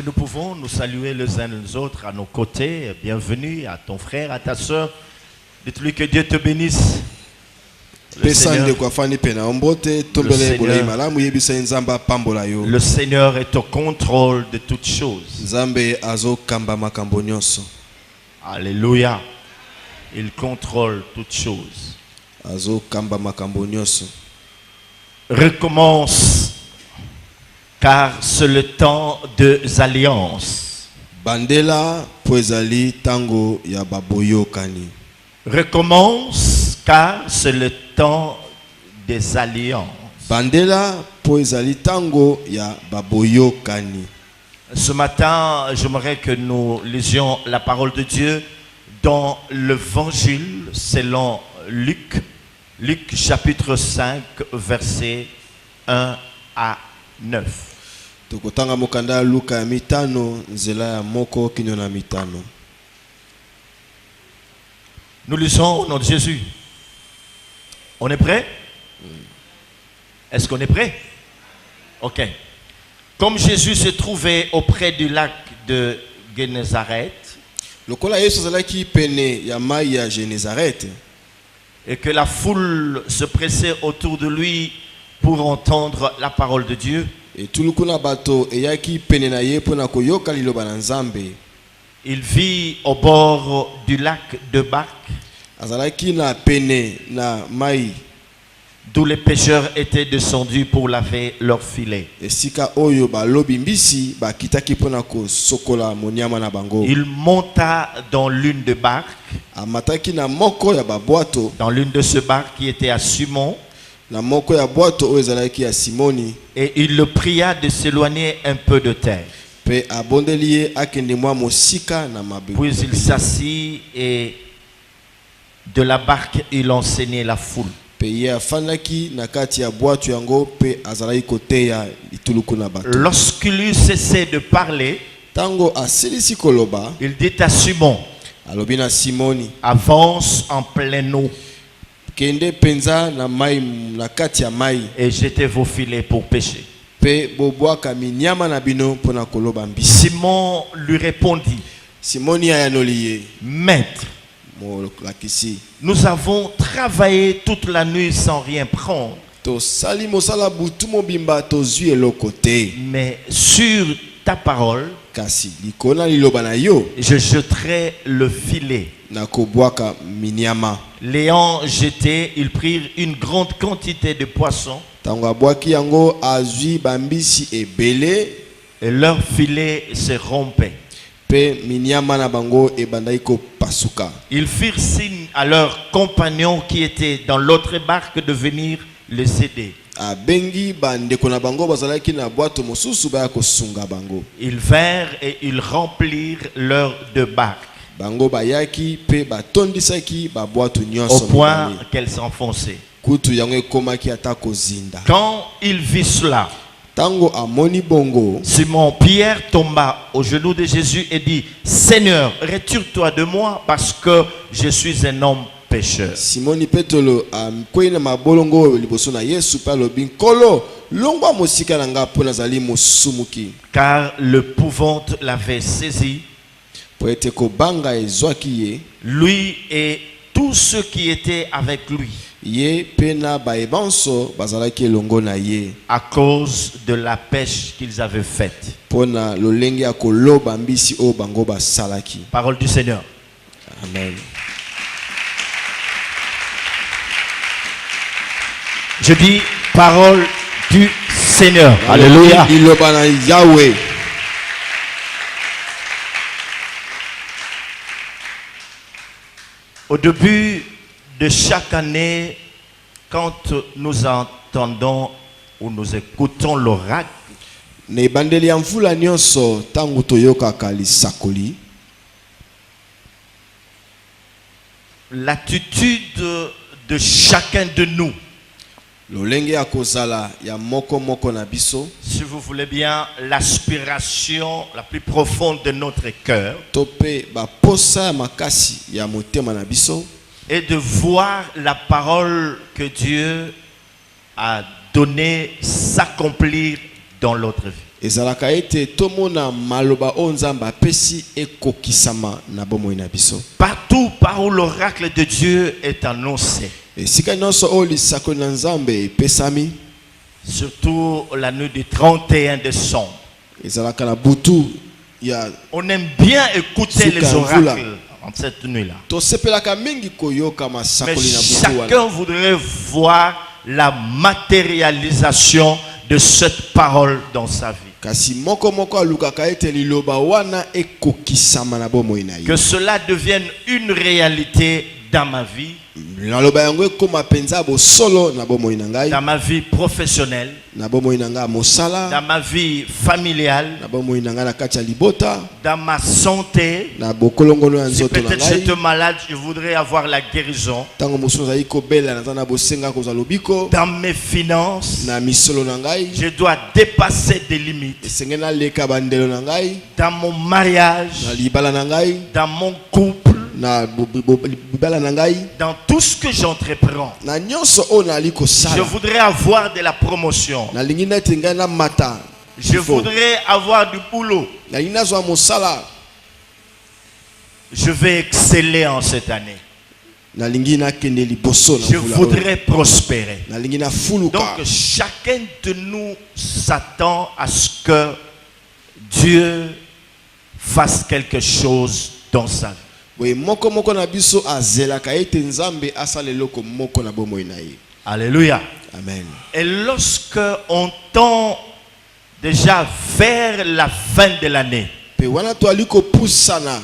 que nous pouvons nous saluer les uns les autres à nos côtés. Bienvenue à ton frère, à ta soeur. Dites-lui que Dieu te bénisse. Le Seigneur est au contrôle de toutes choses. Alléluia. Il contrôle toutes choses. Recommence, car c'est le temps des alliances. Bandela poezali tango ya baboyokani. Recommence, car c'est le temps des alliances. Bandela poezali tango ya baboyokani. Ce matin, j'aimerais que nous lisions la parole de Dieu dans l'évangile selon Luc. Luc chapitre 5, versets 1 à 9. Tokotanga mokanda Luka ya mitano nzela ya moko kino na mitano. Nous lisons au nom de Jésus. On est prêt? Est-ce qu'on est prêt? Ok. Comme Jésus se trouvait auprès du lac de Génézareth, lokola Yesu azalaki pene ya mai ya Génézareth, et que la foule se pressait autour de lui pour entendre la parole de Dieu, et tulukuna bato eyaki pene na ye pona koyoka liloba na Nzambe, il vit au bord du lac de barques, azalaki na pene na mai d'où les pêcheurs étaient descendus pour laver leurs filets. esika oyo balobi mbisi bakitaki pona ko sokola monyama na bango. Il monta dans l'une des barques, Amataki na moko ya babwato, dans l'une de ces barques qui était à Simon, na moko ya bwato oyo ezalaki ya Simoni, et il le pria de s'éloigner un peu de terre. pe abondeli ye akende mwa mosika na mabe. Puis il s'assit et de la barque il enseignait la foule. Pe ye afandaki na kati ya bwato yango pe azalaki koteya ituluku na bato. Lorsqu'il eut cessé de parler, Tango asilisi koloba, il dit à Simon, alobi na Simoni, avance en pleine eau kende penza na mai na kati ya mai, et jetez vos filets pour pêcher. pe bobwaka minyama na bino pona koloba mbisi. Simon lui répondit, Simoni ayanoli ye, Maître, molakisi, nous avons travaillé toute la nuit sans rien prendre, tosali mosala butu mobimba tozwi eloko te, mais sur ta parole, kasi likona liloba na yo je jeterai le filet. na kobwaka minyama. L'ayant jeté, ils prirent une grande quantité de poissons Tango abwaki yango azwi bambisi ebele, et leur filet se rompait. pe minyama na bango ebandaki kopasuka. Ils firent signe à leurs compagnons qui étaient dans l'autre barque de venir les aider. Abengi bandeko na bango bazalaki na bwato mosusu baya kosunga bango. Ils vinrent et ils remplirent leurs deux barques Bango bayaki pe batondisaki ba bwato au nyonso point mibale. qu'elles s'enfonçaient. Kutu yango ekomaki ata kozinda. Quand il vit cela, Tango amoni bongo, Simon Pierre tomba aux genoux de Jésus et dit, Seigneur, retire-toi de moi parce que je suis un homme pécheur. Simoni Petolo amkwei na mabolongo liboso na Yesu pe alobi nkolo longwa mosika na nga mpo nazali mosumuki. Car l'épouvante l'avait saisi, Po ete kobanga ezwaki ye, lui et tous ceux qui étaient avec lui, ye pe na baebanso bazalaki elongo na ye, à cause de la pêche qu'ils avaient faite. mpo na lolenge ya koloba mbisi oyo bango basalaki. Parole du Seigneur. Amen. Je dis parole du Seigneur. Alléluia. Liloba na Yahweh. Au début de chaque année, quand nous entendons ou nous écoutons l'oracle, Na ebandeli ya mvula nyonso tango toyokaka lisakoli, l'attitude de chacun de nous, lolenge ya kozala ya moko moko na biso, si vous voulez bien, l'aspiration la plus profonde de notre cœur, to pe baposa ya makasi ya motema na biso, est de voir la parole que Dieu a donnée s'accomplir dans notre vie. ezalaka ete tomona maloba o nzambe apesi ekokisama na bomoi na biso. Partout par où l'oracle de Dieu est annoncé. Esika nyonso o lisako na nzambe epesami, surtout la nuit du 31 décembre. ezalaka na butu ya On aime bien écouter les oracles Zukavula. en cette nuit-là. tosepelaka mingi koyoka Mais masakoli na butu wana. chacun voudrait voir la matérialisation de cette parole dans sa vie. Kasi moko moko alukaka ete liloba wana ekokisama na bomoi na ye. Que cela devienne une réalité dans ma vie, Naloba yango ekoma penza bosolo na bomoi na ngai, dans ma vie professionnelle, na bomoi na ngai mosala, dans ma vie familiale, na bomoi na ngai na kati ya libota, dans ma santé. na bokolongono ya Si nzoto na peut-être ngai. j'étais malade, je voudrais avoir la guérison. Tango mosusu azali kobela naza na bosenga kozwa lobiko Dans mes finances, na misolo na ngai, je dois dépasser des limites. esenge naleka bandelo na ngai, Dans mon mariage, na libala na ngai, dans mon couple, na libala na ngai, dans tout ce que j'entreprends. na nyonso oyo nali Je kosala. voudrais avoir de la promotion. Nalingi neti ngai na mata. Je voudrais avoir du boulot. Nalingi nazwa mosala. Je vais exceller en cette année. Nalingi nakende liboso na Je mvula oyo. voudrais prospérer. Nalingi nafuluka. Donc chacun de nous s'attend à ce que Dieu fasse quelque chose dans sa vie. Boye moko moko na biso azelaka ete nzambe asala eloko moko na bomoi na ye. Alléluia. Amen. Et lorsque on tend déjà vers la fin de l'année, Pe wana to aliko pusana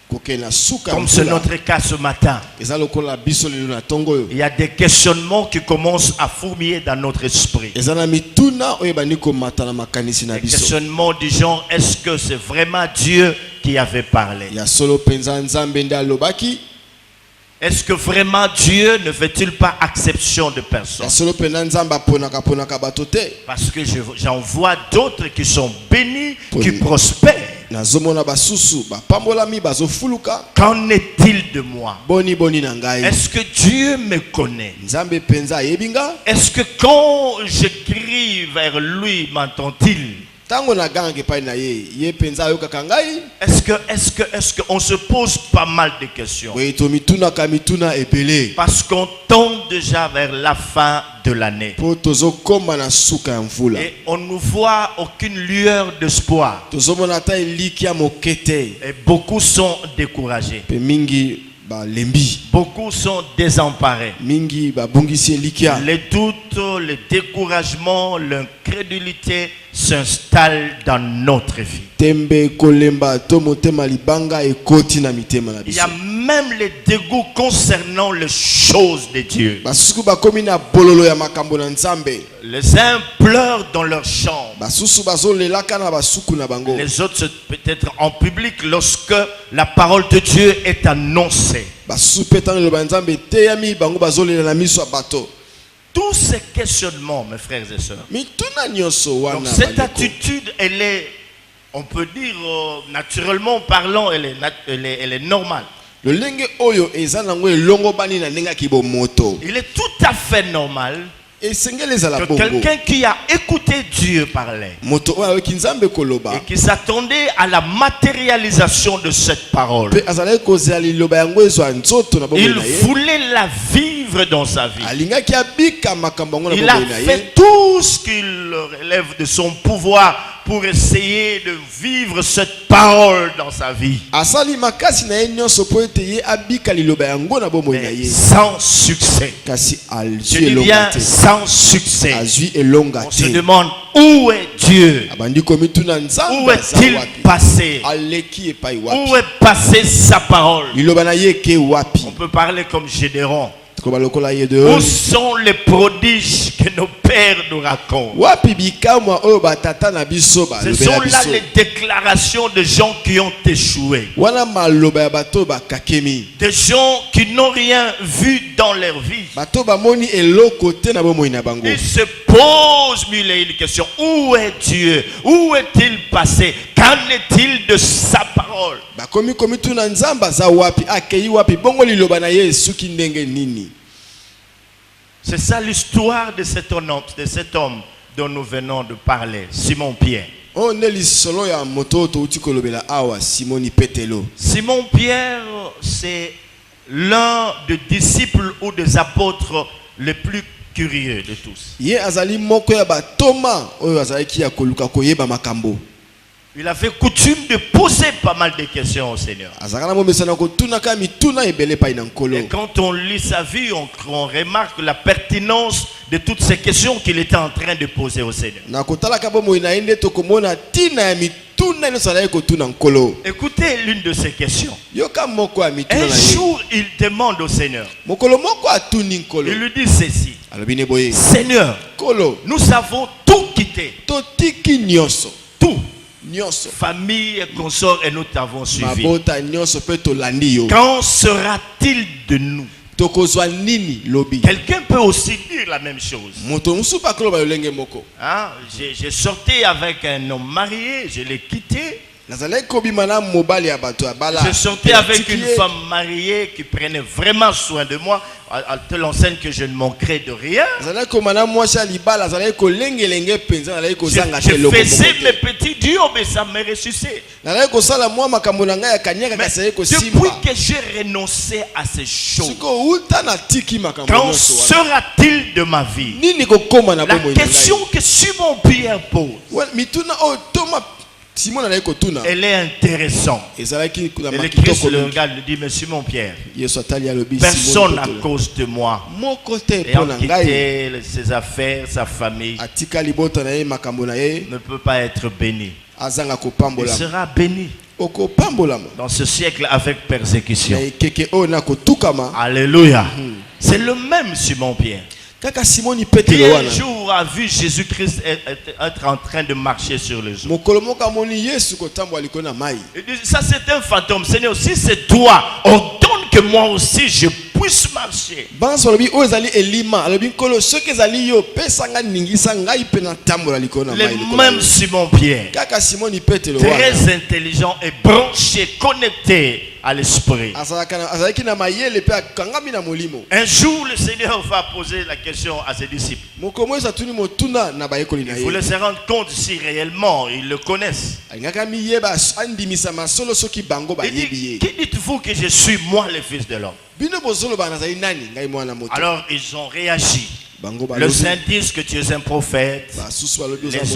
kokena suka comme c'est mvula. notre cas ce matin, Eza lokola biso lelo na tongo oyo. il y a des questionnements qui commencent à fourmiller dans notre esprit. Eza na mituna oyo bani komata na makanisi na Des biso. questionnements du genre, est-ce que c'est vraiment Dieu qui avait parlé? Ya solo penza nzambe nde alobaki. Est-ce que vraiment Dieu ne fait-il pas exception de personnes? Ya solo penza nzambe aponaka bato te. Parce que j'en vois d'autres qui sont bénis, qui Oui. prospèrent. Nazomona basusu bapambolami bazofuluka. Qu'en est-il de moi? Boni boni na ngai. Est-ce que Dieu me connaît? Nzambe penza yebinga. Est-ce que quand je crie vers lui, m'entend-il? Tango na gange pa na ye penza ayokaka ngai. Est-ce qu'on se pose pas mal de questions? Boye to mituna ka mituna ebele. Parce qu'on tombe déjà vers la fin de l'année. Po tozokoma na suka ya mvula. Et on ne voit aucune lueur d'espoir. Tozomona ta eliki ya mokete. Et beaucoup sont découragés. Pe mingi ba lembi. Beaucoup sont désemparés. Mingi ba bungisi eliki ya. Les doutes, le découragement, l'incrédulité s'installent dans notre vie. Tembe kolemba to motema libanga ekoti na mitema na Il y a biso. même les dégoûts concernant les choses de Dieu. Basusu bakomi na bololo ya makambo na nzambe. Les uns pleurent dans leur chambre. Basusu bazolelaka na basuku na bango. Les autres peut-être en public lorsque la parole de Dieu est annoncée. Basusu petana loba nzambe teyami bango bazolela na miso ya bato. Tous ces questionnements, mes frères et sœurs. Mituna nyonso wana. Donc cette bandeko. attitude, elle est, on peut dire, naturellement parlant, elle est normale. Le lenge oyo eza nango elongo bani na nenga kibo moto. Il est tout à fait normal Esengele ezala que bongo. quelqu'un qui a écouté Dieu parler Moto oyo ayoki nzambe koloba. et qui s'attendait à la matérialisation de cette parole, Pe azalaki kozela liloba yango ezwa nzoto na bomoi il na ye. voulait la vivre dans sa vie. Alingaki abika makambo yango na Il a bomoi na ye. fait tout ce qu'il relève de son pouvoir pour essayer de vivre cette parole dans sa vie. Asali makasi na ye nyonso po ete ye abika liloba yango na bomoi na Mais ye. sans succès. Kasi Je azwi dis elonga bien te. sans succès. Azwi elonga On se te. demande où est Dieu? Abandi komituna Où nzambe aza est-il wapi? passé? Aleki epai Où wapi? est passée sa parole? Liloba na ye ke wapi? On peut parler comme Gédéon. Koba lokola ye de Où sont les prodiges que nos pères nous racontent? wapi bikamwa oyo batata na biso Ce balobela sont là biso. les déclarations de gens qui ont échoué. Wana maloba ya bato bakakemi. Des gens qui n'ont rien vu dans leur vie. Bato bamoni eloko te na bomoi na bango. Ils se posent mille et une questions. Où est Dieu? Où est-il passé? Qu'en est-il de sa parole? Bakomi komituna nzambe aza wapi? Akei wapi? Bongo liloba na ye esuki ndenge nini? C'est ça l'histoire de cet homme dont nous venons de parler, Simon Pierre. Oh neli solo ya moto to uti kolobela awa Simoni Petelo. Simon Pierre, c'est l'un des disciples ou des apôtres les plus curieux de tous. Ye azali moko ya ba Thomas oyo azali ki ya koluka koyeba makambo. Il avait coutume de poser pas mal de questions au Seigneur. Et quand on lit sa vie, on remarque la pertinence de toutes ces questions qu'il était en train de poser au Seigneur. Écoutez l'une de ces questions. Un jour, il demande au Seigneur. Il lui dit ceci. Seigneur, nous avons tout quitté. Tout. Famille et consorts, et nous t'avons suivi. Quand sera-t-il de nous? Quelqu'un peut aussi dire la même chose. Hein? J'ai sorti avec un homme marié, je l'ai quitté. Je sortais avec une femme mariée qui prenait vraiment soin de moi, à telle enseigne que je ne manquerais de rien. Je faisais mes petits dieux, mais ça me ressuscitait. Mais depuis que j'ai renoncé à ces choses, quand sera-t-il de ma vie? La question que Simon Pierre pose, elle est intéressante. Et le Christ le regarde, lui dit, mais Simon Pierre, personne à cause de moi, ayant quitté ses affaires, sa famille, ne peut pas être béni. Il sera béni dans ce siècle avec persécution. Alléluia. C'est le même Simon Pierre qui un jour a vu Jésus-Christ être en train de marcher sur les eaux. Il dit, ça c'est un fantôme. Seigneur, si c'est toi, ordonne que moi aussi je puisse marcher. Le même Simon Pierre, très intelligent et branché, connecté à l'esprit. Un jour, le Seigneur va poser la question à ses disciples. Il voulait se rendre compte si réellement ils le connaissent. Il dit, qui dites-vous que je suis, moi, le Fils de l'homme? Alors ils ont réagi. Le saint disent que tu es un prophète, les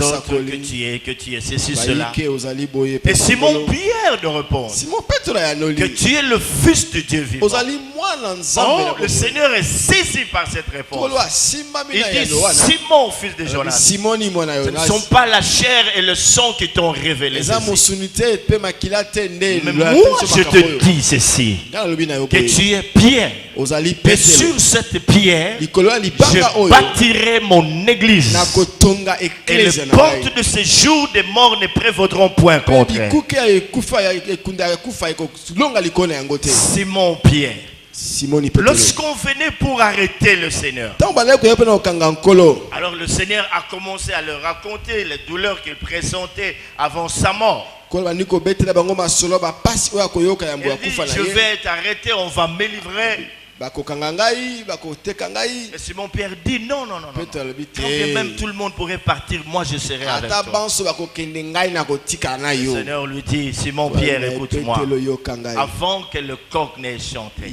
autres que tu es ceci, cela. Et Simon Pierre de répondre que tu es le Fils de Dieu vivant. Oh, le Seigneur est saisi par cette réponse. Il dit, Simon, fils de Jonas, ce ne sont pas la chair et le sang qui t'ont révélé ceci. Mais moi je te dis ceci, que tu es Pierre, et sur cette pierre je bâtirai mon église, et les portes de ces jours des morts ne prévaudront point contre elle. Simon Pierre, lorsqu'on venait pour arrêter le Seigneur, alors le Seigneur a commencé à leur raconter les douleurs qu'il présentait avant sa mort. Il dit, je vais t'arrêter, on va me livrer. Et Simon Pierre dit non, non, non, non. Quand bien même tout le monde pourrait partir, moi je serai avec toi. Le Seigneur lui dit, Simon Pierre, écoute-moi, avant que le coq n'ait chanté,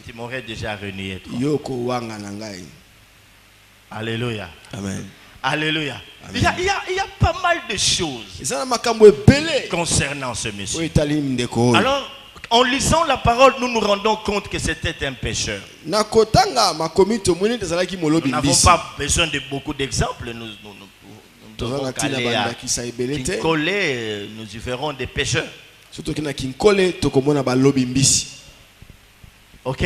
tu m'aurais déjà renié, toi. Alléluia. Amen. Alléluia. Il y a pas mal de choses concernant ce monsieur. Alors, en lisant la parole, nous nous rendons compte que c'était un pécheur. Nous n'avons pas besoin de beaucoup d'exemples. Nous devons aller à Kinkole, nous y verrons des pécheurs. Ok?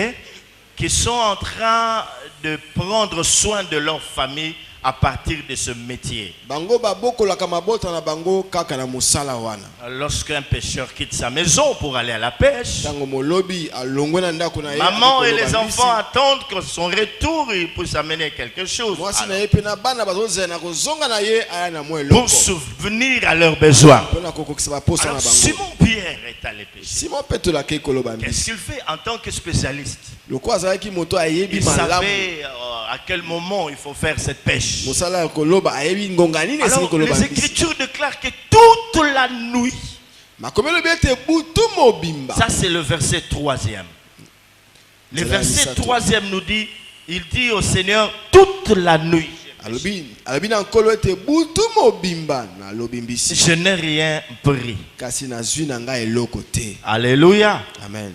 Qui sont en train de prendre soin de leur famille à partir de ce métier. Lorsqu'un pêcheur quitte sa maison pour aller à la pêche, maman et les enfants attendent que son retour il puisse amener quelque chose. Pour subvenir à leurs besoins. Alors, Simon Pierre est allé pêcher. Qu'est-ce qu'il fait en tant que spécialiste? Il savait à quel moment il faut faire cette pêche. mosala ya koloba ayebi ngonga nini esili Alors, koloba les mpisi. Écritures déclarent que toute la nuit, makomelo elobi ete butu mobimba. ça c'est le verset 3e. Le C'est la verset Lisa 3e nous dit, il dit au Seigneur, toute la nuit, alobi na nkolo ete butu mobimba na lobi mbisi. je n'ai rien pris. Kasi nazwi na ngai eloko te. Alléluia. Amen.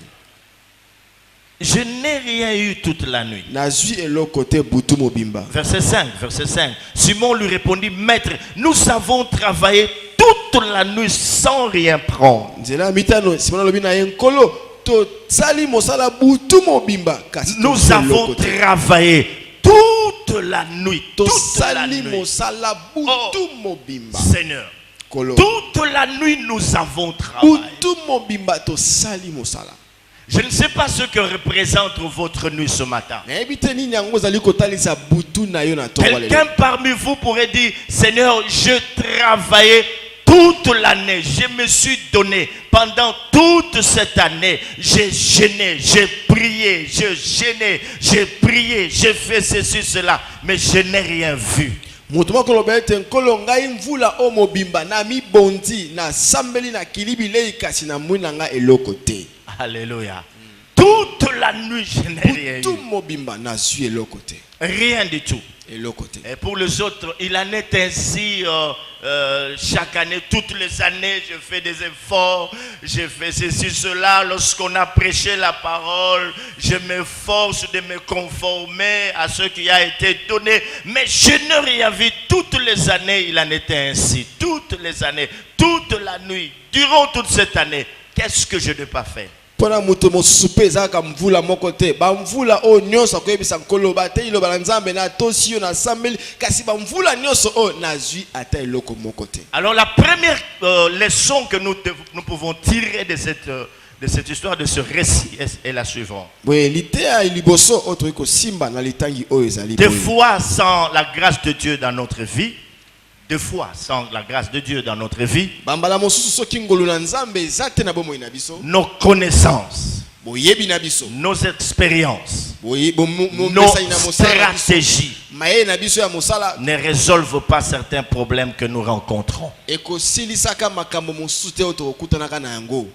Je n'ai rien eu toute la nuit. Nazwi eloko te butu mobimba. Verset 5, verset 5. Simon lui répondit, Maître, nous avons travaillé toute la nuit sans rien prendre. Nzela mitano Simon alobi na ye nkolo to sali mosala butu mobimba. Kasi Nous avons travaillé toute la nuit. to Toute la sali nuit. mosala butu mobimba. Seigneur, Kolo. toute la nuit nous avons travaillé. Butu mobimba to sali mosala. Je ne sais pas ce que représente votre nuit ce matin. Nayebi te nini yango ozali kotalisa butu na yo na tongo lelo. Quelqu'un parmi vous pourrait dire, Seigneur, je travaillais toute l'année. Je me suis donné pendant toute cette année. J'ai jeûné, j'ai prié, je jeûné, j'ai prié, j'ai fait ceci, cela. Mais je n'ai rien vu. Moto moko loba ete nkolo ngai mvula o mobimba na mi bondi na sambeli na kilibi lei kasi na mwina nga eloko te. Alléluia. Toute la nuit, je n'ai rien Butu eu. mobimba na zwi eloko te. Rien du tout. Eloko te. Et pour les autres, il en est ainsi chaque année, toutes les années, je fais des efforts, je fais ceci, cela. Lorsqu'on a prêché la parole, je m'efforce de me conformer à ce qui a été donné. Mais je n'ai rien vu. Toutes les années, il en était ainsi. Toutes les années, toute la nuit, durant toute cette année, qu'est-ce que je n'ai pas fait? Pona moto mosusu pe ezalaka mvula moko te bamvula oyo nyonso akoyebisa nkolo batei iloba na nzambe na tosi yo na sambeli kasi bamvula nyonso oyo nazwi ata eloko moko te. Alors la première leçon que nous pouvons tirer de cette histoire, de ce récit, est la suivante. Boye liteya liboso oyo toyei kosimba na litangi oyo ezali Des boye. fois, sans la grâce de Dieu dans notre vie, des fois, sans la grâce de Dieu dans notre vie, bambala mosusu soki ngolu na nzambe eza te na bomoi na biso nos connaissances, boyebi na biso nos expériences, nos bomesani na mosala na biso stratégies mayele na biso ya mosala ne résolvent pas certains problèmes que nous rencontrons. ekosilisaka makambo mosusu te oyo tokokutanaka na yango.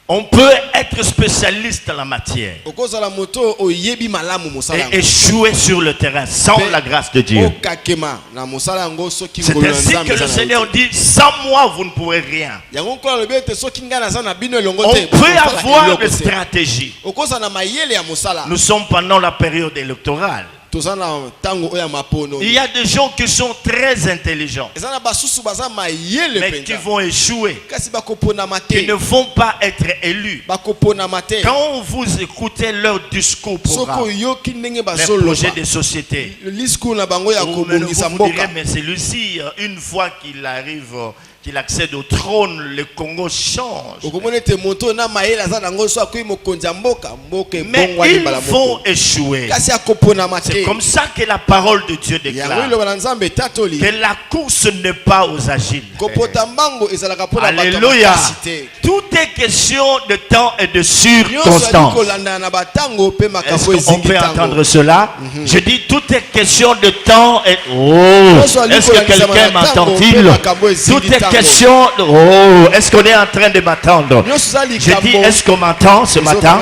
On peut être spécialiste en la matière okozala moto oyebi malamu mosala et yango échouer sur le terrain sans la grâce de Dieu. okakema na mosala yango soki C'est ngolu na ainsi nzambe que le eza na yo Seigneur te. dit, sans moi, vous ne pourrez rien. yango nkolo alobi ete soki ngai naza na bino elongo On te peut bokosala avoir eloko des te. stratégies. okozala na mayele ya mosala Nous sommes pendant la période électorale. toza na ntango oyo ya mapono Il y a des gens qui sont très intelligents, eza na basusu baza mayele mais qui mpenza vont échouer, kasi bakoponama qui te ne vont pas être élus. bakoponama te Quand vous écoutez leur discours, soki programme, oyoki ndenge les bazoloba projets de société, liscours na bango ya vous kobongisa vous direz, mboka mais celui-ci, une fois qu'il arrive, qu'il accède au trône, le Congo change. okomona ete moto na mayele aza nango so akoki mokonzi ya mboka mboka Mais ebongwani ils mbala vont moko échouer. kasi akoponama C'est te comme ça que la parole de Dieu yango déclare iloba na nzambe etatoli que la course n'est pas aux agiles. kopota mbango ezalaka mpona bato ya Alléluia. makasi te Tout est question de temps et de nyonso ali circonstance. kolandana na batango mpe Est-ce makambo qu'on ezingi peut ntango entendre cela? Je dis tout est question de temps et... Oh! Est-ce que quelqu'un m'entend-il? Tout est question... Oh! Est-ce qu'on est en train de m'attendre? nyonso eza Je dis, likambo est-ce qu'on m'entend ce matin?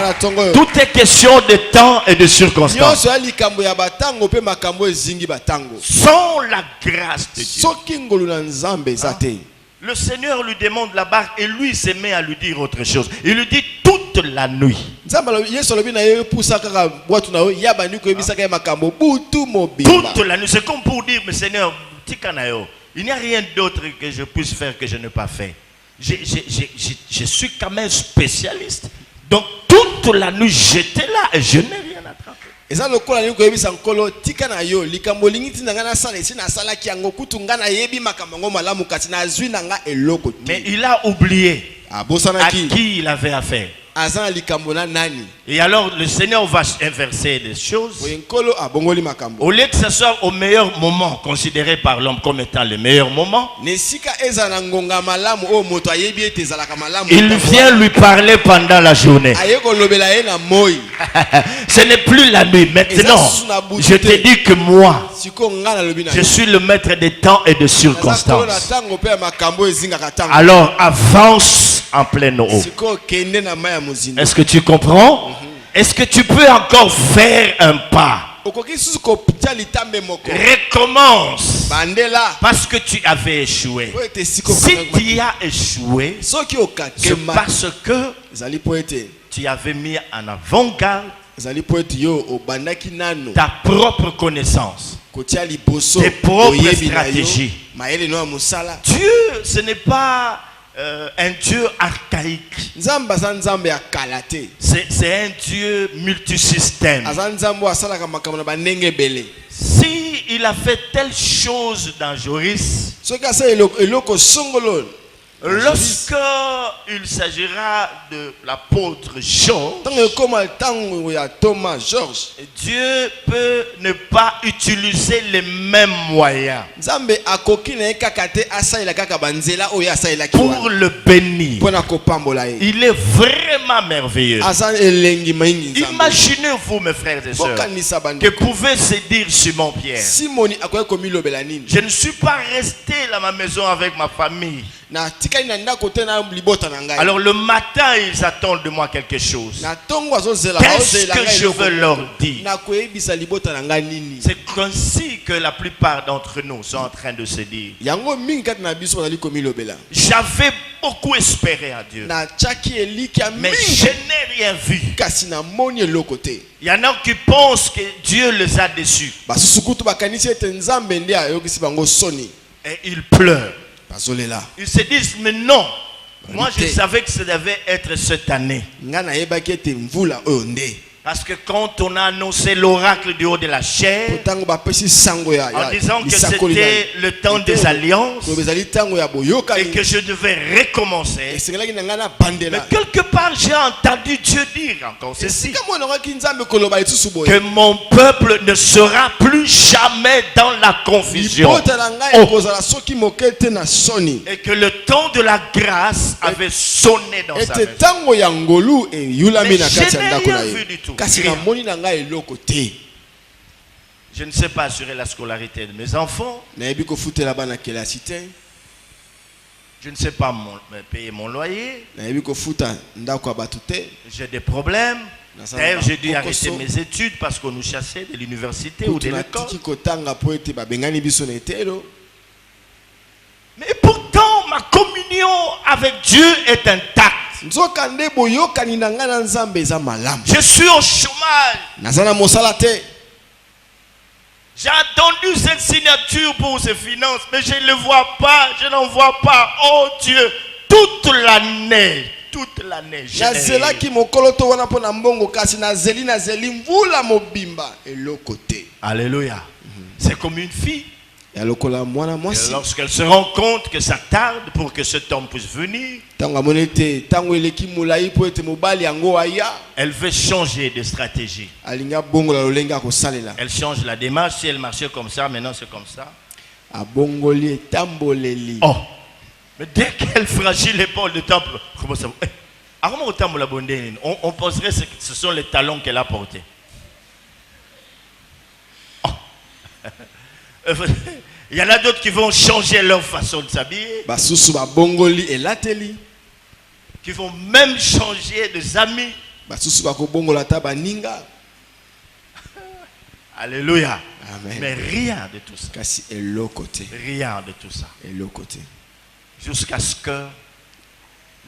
Tout est question de temps et de circonstance. nyonso ya likambo ya batango mpe makambo ezingi batango Sans la grâce de Dieu. soki ngolu na nzambe eza te Le Seigneur lui demande la barque et lui se met à lui dire autre chose. Il lui dit toute la nuit. nzambe yesu alobi na ye epusa kaka bwatu na yo ya bandi koyebisaka ye makambo butu mobimba Toute la nuit. C'est comme pour dire, mais Seigneur, tikanayo, il n'y a rien d'autre que je puisse faire que je n'ai pas fait. Je suis quand même spécialiste. Donc toute la nuit, j'étais là et je n'ai rien attrapé. eza lokola nini koyebisa nkolo tika na yo likambo olingi ntina ngai nasala esi nasalaki yango kutu ngai nayebi makambo yango malamu kasi nazwi na ngai eloko te Mais il a oublié à abosanaki qui il avait affaire. aza na likambo na nani Et alors le Seigneur va inverser les choses. oye nkolo abongoli makambo Au lieu que ce soit au meilleur moment, considéré par l'homme comme étant le meilleur moment, na esika eza na ngonga malamu oyo moto ayebi ete ezalaka malamu il vient lui parler pendant la journée. aye kolobela ye na moi Ce n'est plus la nuit. Maintenant, je te dis que moi, je suis le maître des temps et des circonstances. Alors avance en pleine eau. Est-ce que tu comprends? Est-ce que tu peux encore faire un pas? Recommence. Parce que tu avais échoué. Si tu as échoué, c'est parce que tu avais mis en avant-garde ta propre connaissance, tes propres stratégies. Dieu, ce n'est pas un Dieu archaïque. C'est un Dieu multisystème. Si il a fait telle chose dans Joris, lorsque il s'agira de l'apôtre Jean, Dieu peut ne pas utiliser les mêmes moyens pour le bénir. Il est vraiment merveilleux. Imaginez-vous, mes frères et sœurs, que pouvait se dire Simon Pierre: je ne suis pas resté à ma maison avec ma famille. Alors le matin, ils attendent de moi quelque chose. Qu'est-ce que je veux leur dire? C'est ainsi que la plupart d'entre nous sont en train de se dire. J'avais beaucoup espéré à Dieu, mais je n'ai rien vu. Il y en a qui pensent que Dieu les a déçus. Et ils pleurent. Ils se disent: mais non, moi je savais que ça devait être cette année. Parce que quand on a annoncé l'oracle du haut de la chair, en disant que c'était le temps des alliances et que je devais recommencer, mais quelque part j'ai entendu Dieu dire encore ceci: que mon peuple ne sera plus jamais dans la confusion. Et que le temps de la grâce avait sonné dans sa maison. Mais je n'ai rien vu du tout. Je ne sais pas assurer la scolarité de mes enfants. Je ne sais pas payer mon loyer. J'ai des problèmes. D'ailleurs, j'ai dû arrêter mes études parce qu'on nous chassait de l'université ou de l'école. Mais pourtant, ma communion avec Dieu est intacte. Je suis au chômage. J'ai attendu cette signature pour ces finances, mais je ne le vois pas, je n'en vois pas. Oh Dieu, toute l'année. Alléluia. C'est comme une fille. Et lorsqu'elle se rend compte que ça tarde pour que cet homme puisse venir, elle veut changer de stratégie. Elle change la démarche. Si elle marchait comme ça, maintenant c'est comme ça. Oh, mais dès qu'elle fragile l'épaule de temple, comment ça va? On penserait que ce sont les talons qu'elle a portés. Oh. Il y en a d'autres qui vont changer leur façon de s'habiller, qui vont même changer de amis. Alléluia. Amen. Mais rien de tout ça. Rien de tout ça. Jusqu'à ce que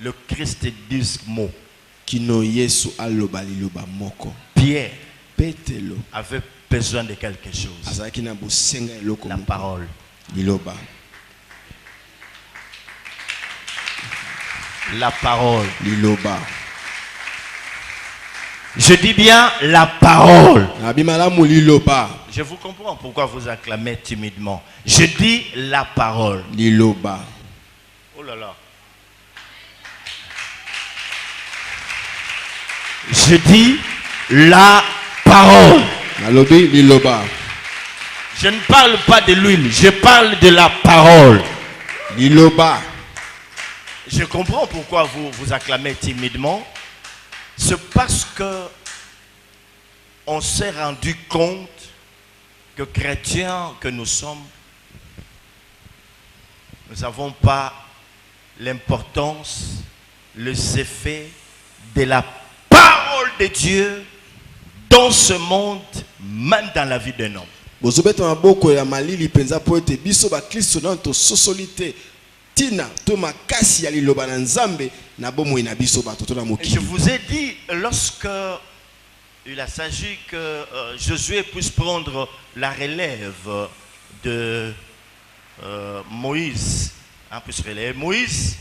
le Christ dise mot. Pierre avait besoin de quelque chose. La parole. La parole. Je dis bien la parole. Je vous comprends pourquoi vous acclamez timidement. Je dis la parole. Oh là là. Je dis la parole. Je ne parle pas de l'huile, je parle de la parole. Je comprends pourquoi vous acclamez timidement. C'est parce que on s'est rendu compte que chrétiens que nous sommes, nous n'avons pas l'importance, les effets de la parole de Dieu dans ce monde, même dans la vie d'un homme. bozobeta maboko ya malili penza po ete biso ba Kristo na to sosolite tina to makasi ya liloba na Nzambe na bomoi na biso bato to na Et mokili. je vous ai dit, lorsque il a s'agi que Josué puisse prendre la relève de Moïse, puisse relayer Moïse,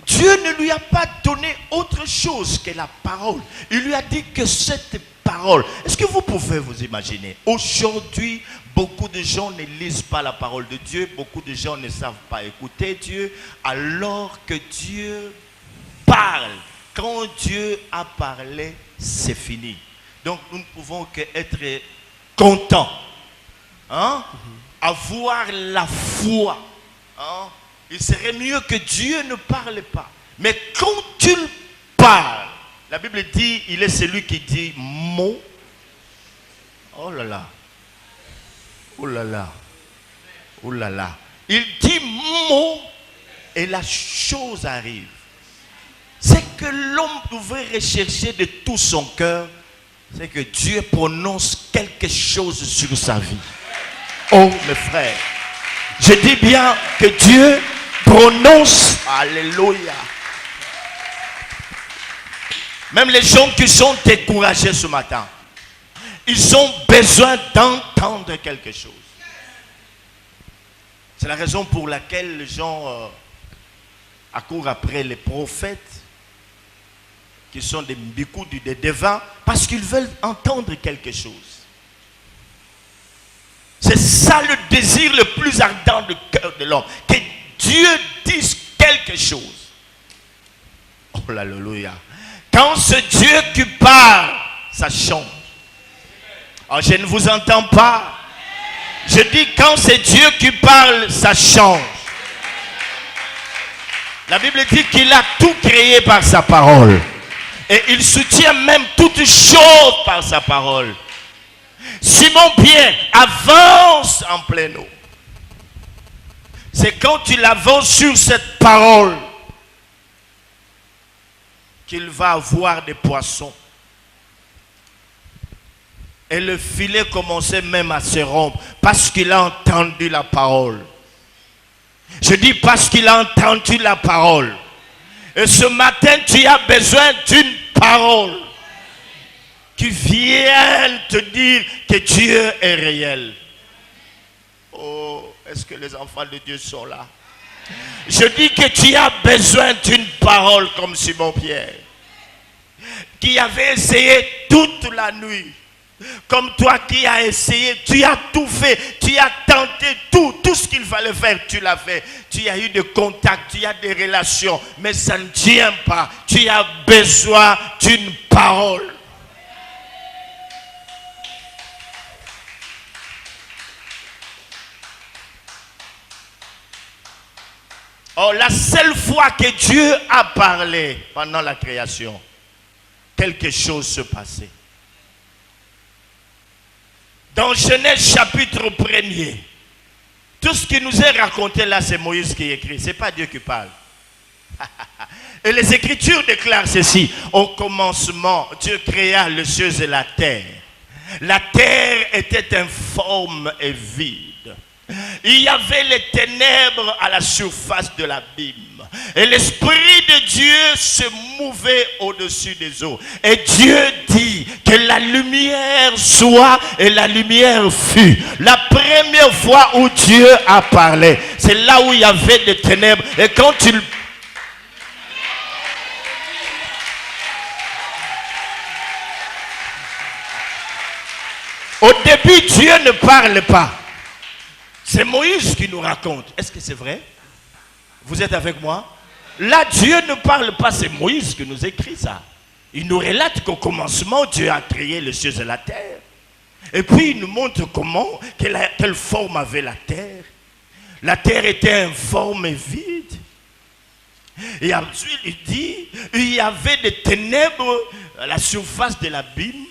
Dieu ne lui a pas donné autre chose que la parole. Il lui a dit que cette parole, est-ce que vous pouvez vous imaginer? Aujourd'hui, beaucoup de gens ne lisent pas la parole de Dieu, beaucoup de gens ne savent pas écouter Dieu, alors que Dieu parle. Quand Dieu a parlé, c'est fini. Donc nous ne pouvons qu'être contents, avoir la foi. Il serait mieux que Dieu ne parle pas. Mais quand il parle, la Bible dit, il est celui qui dit mot. Oh là là. Oh là là. Oh là là. Il dit mot et la chose arrive. C'est que l'homme pouvait rechercher de tout son cœur. C'est que Dieu prononce quelque chose sur sa vie. Oh mes frères. Je dis bien que Dieu prononce. Alléluia. Même les gens qui sont découragés ce matin, ils ont besoin d'entendre quelque chose. C'est la raison pour laquelle les gens accourent après les prophètes, qui sont des mbikoudou, des devins, parce qu'ils veulent entendre quelque chose. C'est ça le désir le plus ardent du cœur de l'homme, que Dieu dise quelque chose. Oh alléluia. Quand c'est Dieu qui parle, ça change. Oh, je ne vous entends pas. Je dis quand c'est Dieu qui parle, ça change. La Bible dit qu'il a tout créé par sa parole. Et il soutient même toutes choses par sa parole. Simon-Pierre avance en pleine eau. C'est quand il avance sur cette parole qu'il va avoir des poissons. Et le filet commençait même à se rompre parce qu'il a entendu la parole. Je dis parce qu'il a entendu la parole. Et ce matin, tu as besoin d'une parole qui vienne te dire que Dieu est réel. Oh, est-ce que les enfants de Dieu sont là? Je dis que tu as besoin d'une parole comme Simon-Pierre, qui avait essayé toute la nuit. Comme toi qui as essayé, tu as tout fait, tu as tenté tout ce qu'il fallait faire, tu l'as fait. Tu as eu des contacts, tu as des relations, mais ça ne tient pas. Tu as besoin d'une parole. Oh, la seule fois que Dieu a parlé pendant la création, quelque chose se passait. Dans Genèse chapitre 1er, tout ce qui nous est raconté là, c'est Moïse qui écrit. Ce n'est pas Dieu qui parle. Et les Écritures déclarent ceci. Au commencement, Dieu créa les cieux et la terre. La terre était informe et vide. Il y avait les ténèbres à la surface de l'abîme. Et l'Esprit de Dieu se mouvait au-dessus des eaux. Et Dieu dit que la lumière soit et la lumière fut. La première fois où Dieu a parlé, c'est là où il y avait des ténèbres. Et quand il... Au début, Dieu ne parle pas. C'est Moïse qui nous raconte. Est-ce que c'est vrai? Vous êtes avec moi? Là, Dieu ne parle pas, c'est Moïse qui nous écrit ça. Il nous relate qu'au commencement, Dieu a créé les cieux et la terre. Et puis, il nous montre comment, quelle forme avait la terre. La terre était informe et vide. Et ensuite, il dit, il y avait des ténèbres à la surface de l'abîme.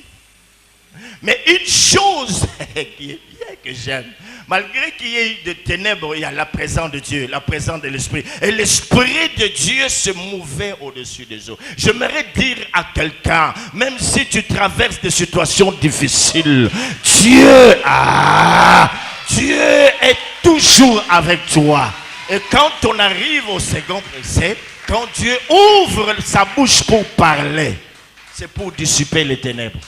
Mais une chose qui est bien que j'aime, malgré qu'il y ait de ténèbres, il y a la présence de Dieu, la présence de l'Esprit. Et l'Esprit de Dieu se mouvait au-dessus des eaux. J'aimerais dire à quelqu'un, même si tu traverses des situations difficiles, Dieu est toujours avec toi. Et quand on arrive au second verset, quand Dieu ouvre sa bouche pour parler, c'est pour dissiper les ténèbres.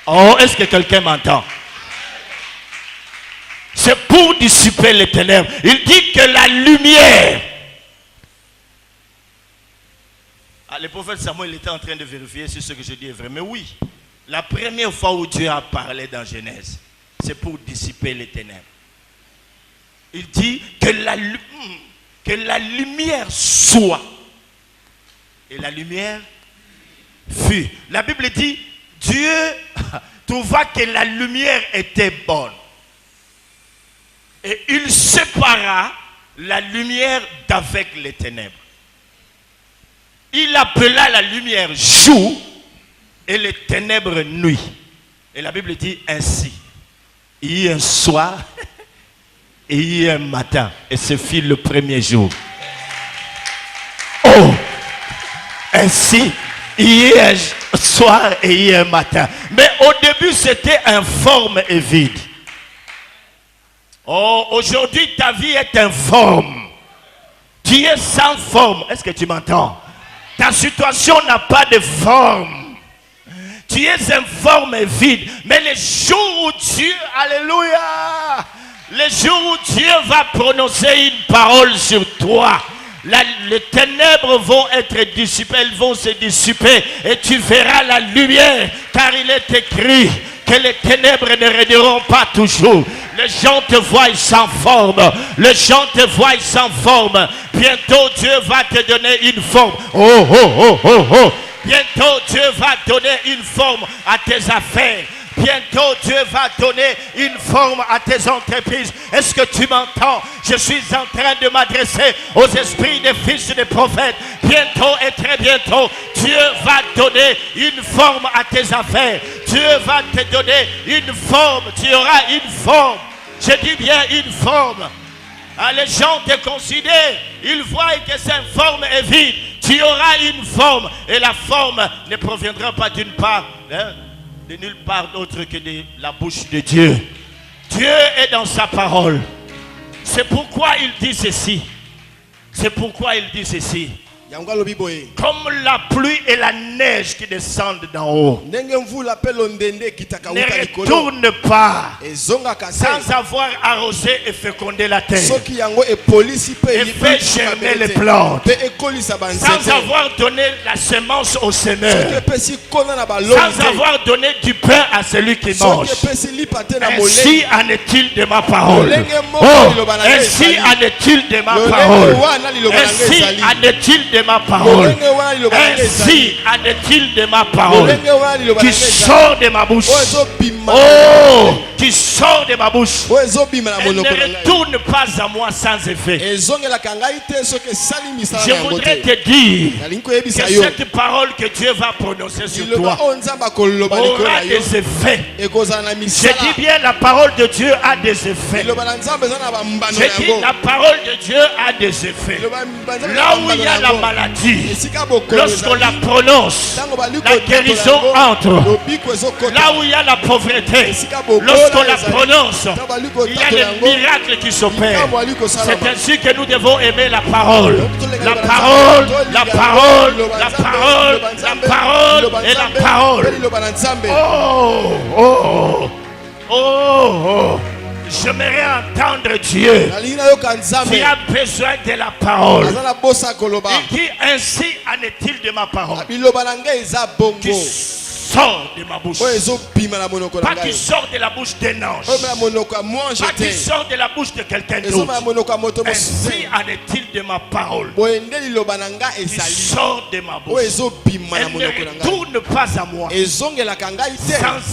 Oh, est-ce que quelqu'un m'entend? C'est pour dissiper les ténèbres. Il dit que la lumière. Le prophète Samuel était en train de vérifier si ce que je dis est vrai. Mais oui, la première fois où Dieu a parlé dans Genèse, c'est pour dissiper les ténèbres. Il dit que la lumière soit. Et la lumière fut. La Bible dit, Dieu trouva que la lumière était bonne. Et il sépara la lumière d'avec les ténèbres. Il appela la lumière jour et les ténèbres nuit. Et la Bible dit ainsi. Il y a un soir et il y a un matin. Et ce fut le premier jour. Oh! Ainsi, il y a un soir et il y a un matin. Mais au début, c'était informe et vide. Oh, aujourd'hui, ta vie est informe. Tu es sans forme. Est-ce que tu m'entends? Ta situation n'a pas de forme. Tu es informe et vide. Mais les jours où Dieu, alléluia, les jours où Dieu va prononcer une parole sur toi, les ténèbres vont être dissipées, elles vont se dissiper et tu verras la lumière, car il est écrit que les ténèbres ne régneront pas toujours. Les gens te voient sans forme. Les gens te voient sans forme. Bientôt Dieu va te donner une forme. Oh, oh, oh, oh, oh. Bientôt Dieu va donner une forme à tes affaires. Bientôt Dieu va donner une forme à tes entreprises. Est-ce que tu m'entends? Je suis en train de m'adresser aux esprits des fils des prophètes. Bientôt et très bientôt, Dieu va donner une forme à tes affaires. Dieu va te donner une forme. Tu auras une forme. Je dis bien une forme. Ah, les gens te considèrent. Ils voient que cette forme est vide. Tu auras une forme. Et la forme ne proviendra pas d'une part, de nulle part d'autre que de la bouche de Dieu. Dieu est dans sa parole. C'est pourquoi il dit ceci. C'est pourquoi il dit ceci. Comme la pluie et la neige qui descendent d'en haut ne retourne pas sans avoir arrosé et fécondé la terre et fait germer les plantes, sans avoir donné la semence au semeur, sans avoir donné du pain à celui qui mange. Ainsi en est-il de ma parole. Oh, ainsi en est-il de ma parole. Ainsi en est-il de ma parole. Ainsi en est-il de ma parole qui sort de ma bouche. Oh, qui sort de ma bouche. Elle ne retourne pas à moi sans effet. Je voudrais te dire que cette parole que Dieu va prononcer sur toi aura des effets. Je dis bien, la parole de Dieu a des effets. Je dis, la parole de Dieu a des effets. Là où il y a la maladie, lorsqu'on la prononce, la guérison entre. Là où il y a la pauvreté, lorsqu'on la prononce, il y a les miracles qui s'opèrent. C'est ainsi que nous devons aimer la parole. La parole, la parole, la parole, la parole et la parole. Oh, oh, oh, oh. J'aimerais entendre Dieu. Tu as besoin de la parole. Il dit ainsi en est-il de ma parole qui sort de ma bouche. Pas qui sort de la bouche d'un ange. Pas qui sort de la bouche de quelqu'un d'autre. Ainsi en est-il de ma parole qui sort de ma bouche. Elle ne retourne pas à moi sans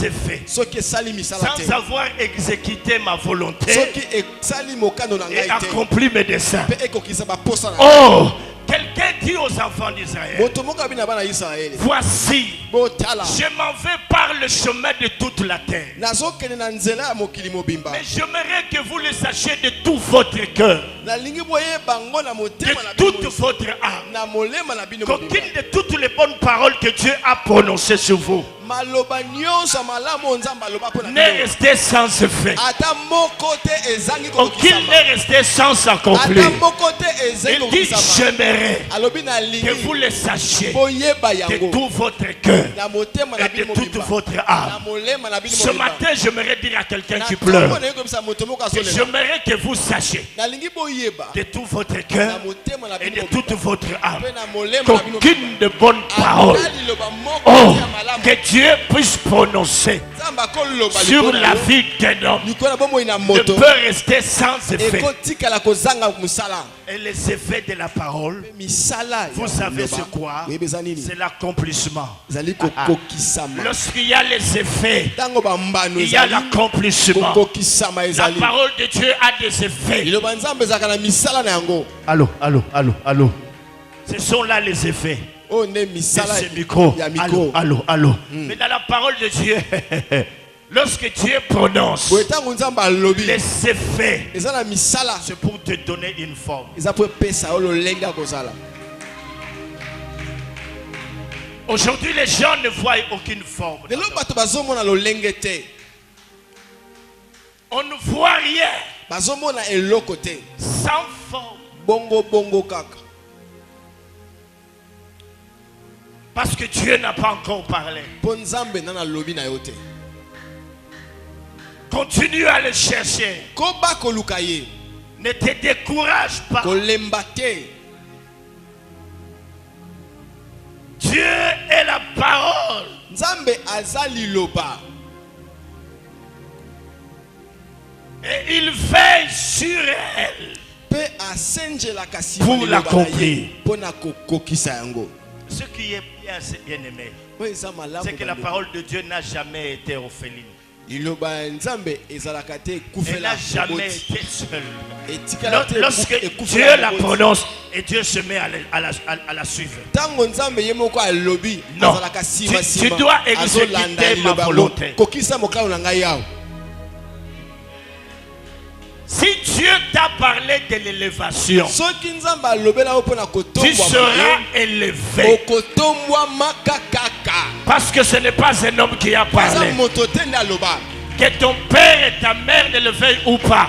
effet, sans avoir exécuté ma volonté et accompli mes desseins. Oh, que Quelqu'un dit aux enfants d'Israël, moto moko abina bana Israël voici, botala je m'en vais par le chemin de toute la terre. nazokende na nzela ya mokili mobimba Mais j'aimerais que vous le sachiez de tout votre cœur, nalingi boyeba ngo na de motema na toute bino votre âme, na molema na bino mobimba qu'aucune de toutes les bonnes paroles que Dieu a prononcées sur vous maloba nyonso malamu nzamba aloba pona n'est restée sans effet. ata moko te ezangi Aucune kokisama n'est restée sans accompli. ata moko te ezangi Il dit, kokisama j'aimerais alobi na que lingi vous le sachiez boyeba de yango tout votre cœur na motema na et de bino toute mobimba votre na âme. molema na bino Ce mobimba matin, j'aimerais dire à quelqu'un na qui ntongo pleure, na yekobisa moto moko que azolela j'aimerais que vous sachiez nalingi boyeba de tout votre na cœur motema na et bino de mobimba toute votre âme mpe na molema na bino qu'aucune de bonnes paroles, ata liloba moko oh, ya malamu que Dieu puisse prononcer nzambe akoloba sur likolo na la yo, vie d'un homme likolo na bomoi na ne moto peut rester sans effet. ekotikala kozanga mosala Et les effets de la parole, misala vous savez c'est quoi? oyebi eza nini C'est l'accomplissement. ezali kokokisama Lorsqu'il y a les effets, ntango bambano il y a ezali l'accomplissement. kokokisama La ezali parole de Dieu a des effets. liloba nzambe ezalaka na misala na yango Allô, allô, allô, allô. Ce sont là les effets oyo nde de misala ce micro. ya Allô, mikro allô, allô. Mais dans la parole de Dieu, lorsque Dieu prononce boye ntango nzambe alobi les effets, eza na misala c'est pour te donner une forme. eza mpo epesa yo lolenge ya kozala Aujourd'hui, les gens ne voient aucune forme. lelo bato bazomona lolenge te On ne voit rien bazomona eloko te sans forme. bongo kaka Parce que Dieu n'a pas encore parlé. mpo nzambe nana alobi na yo te Continue à le chercher. koba koluka ye Ne te décourage pas. kolemba te Dieu est la parole. nzambe aza liloba Et il veille sur elle mpe asenjelaka nsima pour liloba na l'accomplir. ye mpo na kokokisa yango Ce qui est bien, c'est bien aimé, oyo eza malamu c'est que la bandeko. parole de Dieu n'a jamais été orpheline. liloba ya nzambe ezalaka te Elle ekufela n'a jamais moboti été seule. etikala te Lorsque ekufela Dieu la moboti. prononce et Dieu se met à la suivre. ntango nzambe ye moko alobi Non. azalaka nsima Tu dois exécuter ma volonté. kokisa mokalo na ngai yawo Si Dieu t'a parlé de l'élévation, soki nzambe alobela yo mpo na tu kotombwama seras élevé. okotombwama kaka Parce que ce n'est pas un homme qui a aza parlé. moto te nde aloba Que ton père et ta mère ne le veuillent ou pas.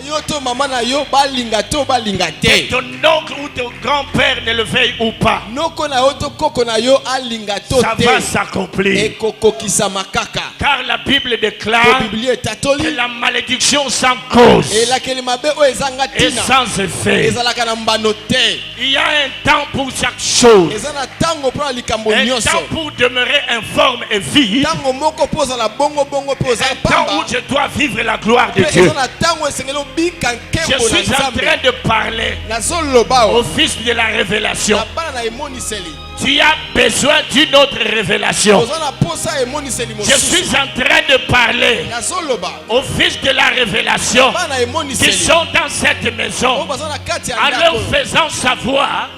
yo to mama na yo balinga te o balinga Que te ton oncle ou ton grand-père ne le veuille ou pas. noko na yo to koko na yo alinga to Ça va te s'accomplir. ekokokisama kaka Car la Bible po déclare biblia que etatoli la malédiction sans cause elakeli mabe oyo ezanga et ntina sans effet. ezalaka na mbano te Il y a un temps pour chaque chose. eza na ntango mpo na likambo Un nyonso temps pour demeurer informe et vivre. ntango moko mpo ozala bongo mpe oza Un temps pamba où je dois vivre la gloire de mpe Dieu. eza na ntango esengeli obika Je nkembo na suis en nzambe train de parler nazoloba au o fils de la révélation. na bana na emoniseli Tu as besoin d'une autre révélation. oza na posa ya emoniseli Je suis mosusu en train de parler nazoloba aux fils de la révélation bana na qui emoniseli sont dans cette oyo maison baza na kati ya en ndako leur faisant savoir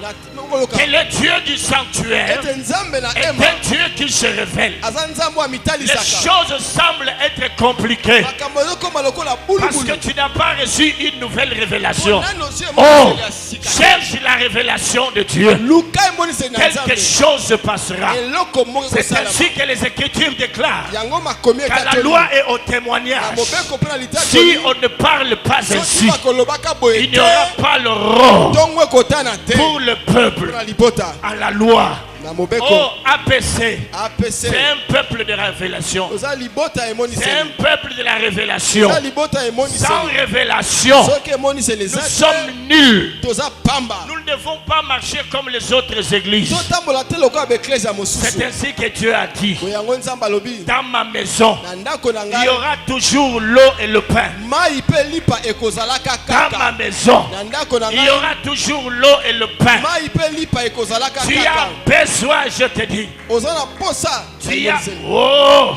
koloka que le Dieu du sanctuaire ete nzambe na est ema un Dieu qui se révèle. aza nzambe oyo Les amitalisaka choses semblent être compliquées makambo ezokoma lokola parce que bulubulu tu n'as pas reçu une nouvelle révélation. nano ozwi Oh, emoniseli ya sika cherche la révélation de Dieu. luka emoniseli na Quelque nzambe chose se passera. eloko moko C'est ekosalama ainsi que les Écritures déclarent yango makomi qu'à la etatoli loi et au na témoignage, mobeko mpe na si litatoli on ne parle pas soki ainsi, bakolobaka boye il n'y te aura pas le rôle ntongo ekotana te pour le peuple na libota à la loi. na mobeko Oh, APC, apc c'est un peuple de révélation. oza libota ya C'est un emoniseli peuple de la révélation. oza libota ya Sans emoniseli révélation, soki emoniseli nous eza sommes te nuls. toza pamba Nous ne devons pas marcher comme les autres églises. totambola te lokola baeklese ya mosusu C'est ainsi que Dieu a dit, boye yango nzambe alobi dans ma maison, na ndako na il y ngai aura toujours l'eau et le pain. mai mpe lipa ekozalaka Dans ma kaka maison, na ndako na il y ngai aura toujours l'eau et le pain. mai mpe lipa ekozalaka Tu as kaka besoin, je te dis, oza na posa tu ya as, emoniseli oh,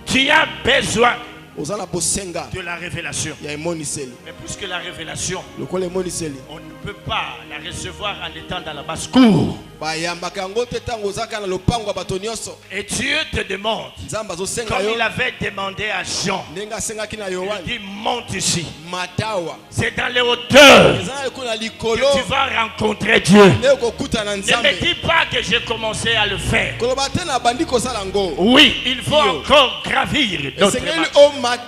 tu as besoin oza na bosenga de la révélation. ya emoniseli Mais puisque la révélation, lokola emoniseli on ne peux pas la recevoir en étant dans la basse-cour. Et Dieu te demande, comme il avait demandé à Jean, il dit monte ici. C'est dans les hauteurs que tu vas rencontrer Dieu. Ne me dis pas que j'ai commencé à le faire. Oui, il faut encore gravir d'autres marches.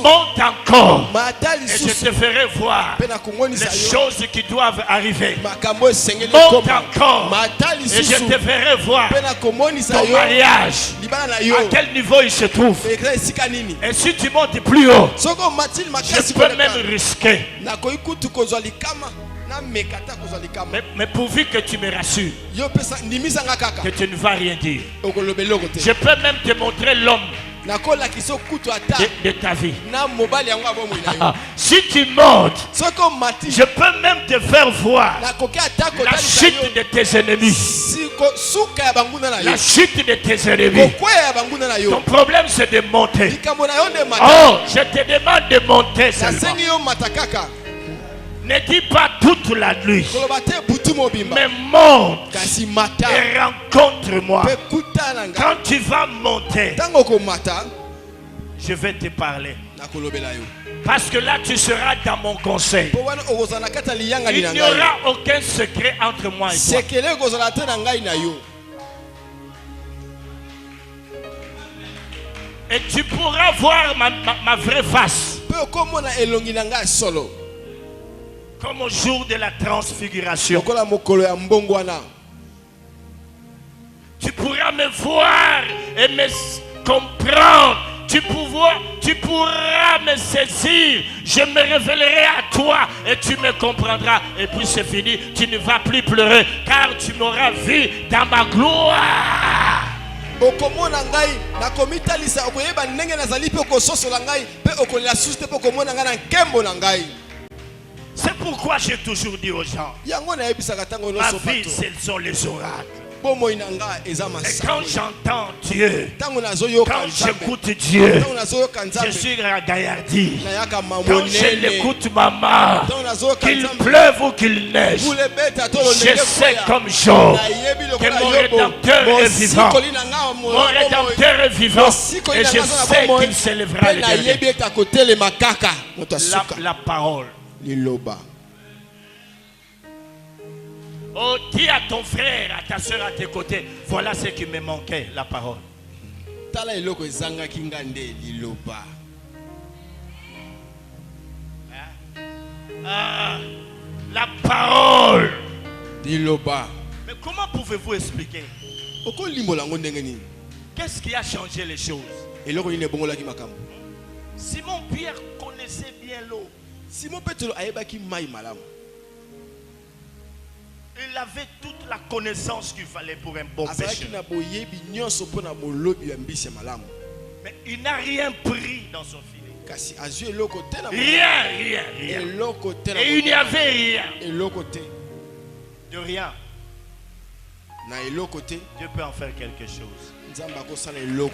Monte encore. Et je te ferai voir les choses qui doivent arriver. Monte encore. Et je te ferai voir ton mariage, à quel niveau il se trouve. Et si tu montes plus haut, je peux même risquer. Mais pourvu que tu me rassures que tu ne vas rien dire, je peux même te montrer l'homme de ta vie. Si tu montes, je peux même te faire voir la chute de tes ennemis. La chute de tes ennemis. Ton problème c'est de monter. Oh, je te demande de monter seulement. Ne dis pas toute la nuit, mais monte et rencontre-moi. Quand tu vas monter, je vais te parler. Parce que là tu seras dans mon conseil. Il n'y aura aucun secret entre moi et toi. Et tu pourras voir ma vraie face. Comme au jour de la transfiguration. Tu pourras me voir et me comprendre. Tu pourras me saisir. Je me révélerai à toi et tu me comprendras. Et puis c'est fini. Tu ne vas plus pleurer car tu m'auras vu dans ma gloire. C'est pourquoi j'ai toujours dit aux gens, ma vie, ce sont les oracles. Et quand j'entends Dieu, quand j'écoute Dieu, je suis gaillardi. Quand je l'écoute, maman, qu'il pleuve ou qu'il neige, je sais comme Job que mon Rédempteur est vivant. Mon Rédempteur est vivant et je sais qu'il s'élèvera le dernier. La parole. Oh, dis à ton frère, à ta soeur à tes côtés, voilà ce qui me manquait, la parole. Ah, la parole. Mais comment pouvez-vous expliquer? Qu'est-ce qui a changé les choses? Simon Pierre connaissait bien l'eau. Il avait toute la connaissance qu'il fallait pour un bon pécheur. Mais il n'a rien pris dans son filet. Rien. Et il n'y avait rien. De rien. Dieu peut en faire quelque chose.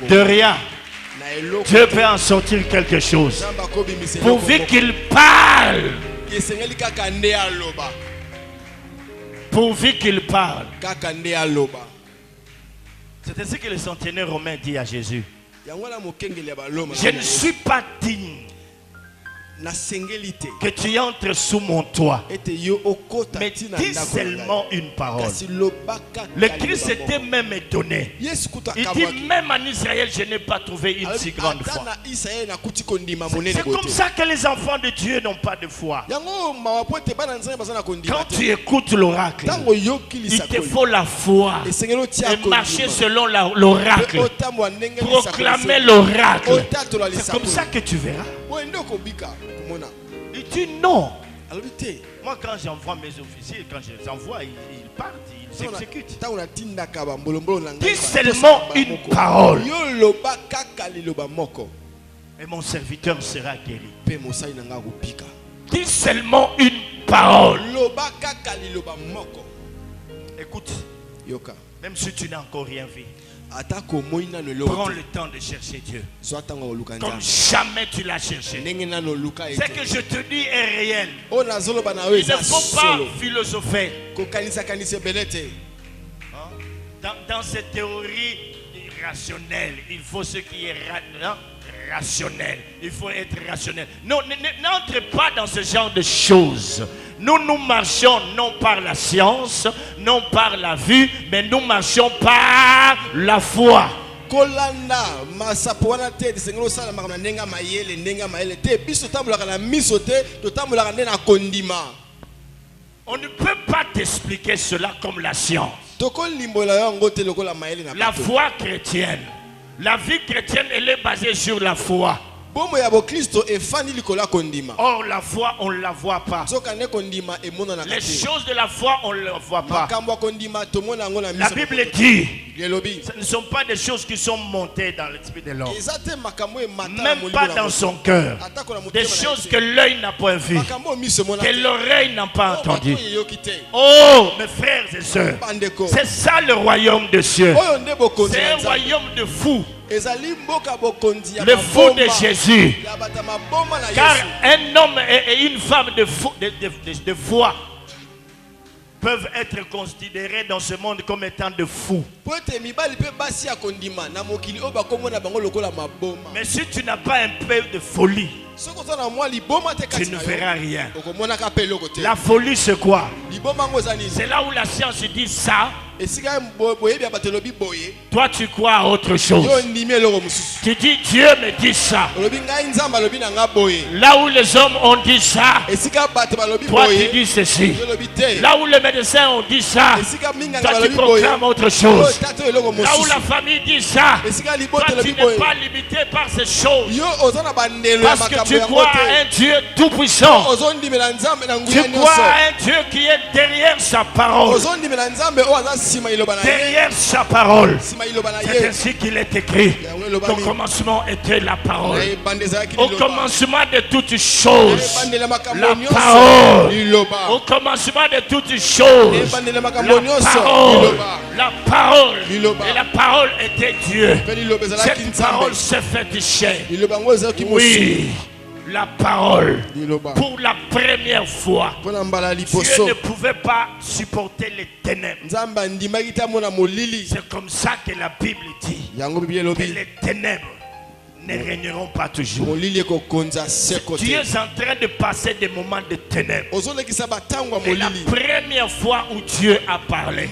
De rien. Dieu peut en sortir quelque chose. Pourvu qu'il parle. Pourvu qu'il parle. C'est ainsi que le centenaire romain dit à Jésus, je ne suis pas digne que tu entres sous mon toit, mais dis seulement une parole. Le Christ était même étonné. Il dit, même en Israël je n'ai pas trouvé une si grande foi. C'est comme ça que les enfants de Dieu n'ont pas de foi. Quand tu écoutes l'oracle, il te faut la foi et marcher selon l'oracle, proclamer l'oracle. C'est comme ça que tu verras. Il dit non. Moi quand j'envoie mes officiers, quand je les envoie, ils partent, ils s'exécutent. Dis seulement une parole et mon serviteur sera guéri. Dis seulement une parole. Écoute, même si tu n'as encore rien vu, atako moina no Prends lote le temps de chercher Dieu. zwatanga oluka Comme nzambe jamais tu l'as cherché. ndenge nano luka Ce que je te dis est réel. o nazoloba na Il we ne za faut pas solo philosopher. ko kanisa kanisa belete Dans cette théorie rationnelle, il faut ce qui est rationnel. Il faut être rationnel. Non, n'entre pas dans ce genre de choses. Nous marchons non par la science, non par la vue, mais nous marchons par la foi. kolanda masapo wana te disengelo sala makana nenga mayele te biso tambolaka na miso te to tambolaka nde na kondima. On ne peut pas t'expliquer cela comme la science. La foi chrétienne, la vie chrétienne, elle est basée sur la foi. Or la foi, on ne la voit pas. Les choses de la foi, on ne les voit pas. La Bible dit, ce ne sont pas des choses qui sont montées dans l'esprit de l'homme. Même pas dans son cœur. Des choses que l'œil n'a pas vues, que l'oreille n'a pas entendues. Oh, mes frères et sœurs, c'est ça le royaume de cieux. C'est un royaume de fous. Le fou de Jésus. Car un homme et une femme de foi peuvent être considérés dans ce monde comme étant de fous. Mais si tu n'as pas un peu de folie, tu ne verras rien. La folie, c'est quoi? C'est là où la science dit ça. Toi, tu crois à autre chose. Tu dis Dieu me dit ça. Là où les hommes ont dit ça, toi tu dis ceci. Là où les médecins ont dit ça, toi tu proclames autre chose. Là où la famille dit ça, toi tu n'es pas limité par ces choses. Parce que tu crois à un Dieu tout puissant. Tu crois à un Dieu qui est derrière sa parole. Derrière sa parole. C'est ainsi qu'il est écrit. Au commencement était la parole. Au commencement de toutes choses, la parole. Au commencement de toutes choses, la parole. Et la parole était Dieu. Cette parole s'est faite chair. Oui. La parole, pour la première fois, Dieu ne pouvait pas supporter les ténèbres. C'est comme ça que la Bible dit que les ténèbres ne régneront pas toujours. Tu es en train de passer des moments de ténèbres. Et la première fois où Dieu a parlé,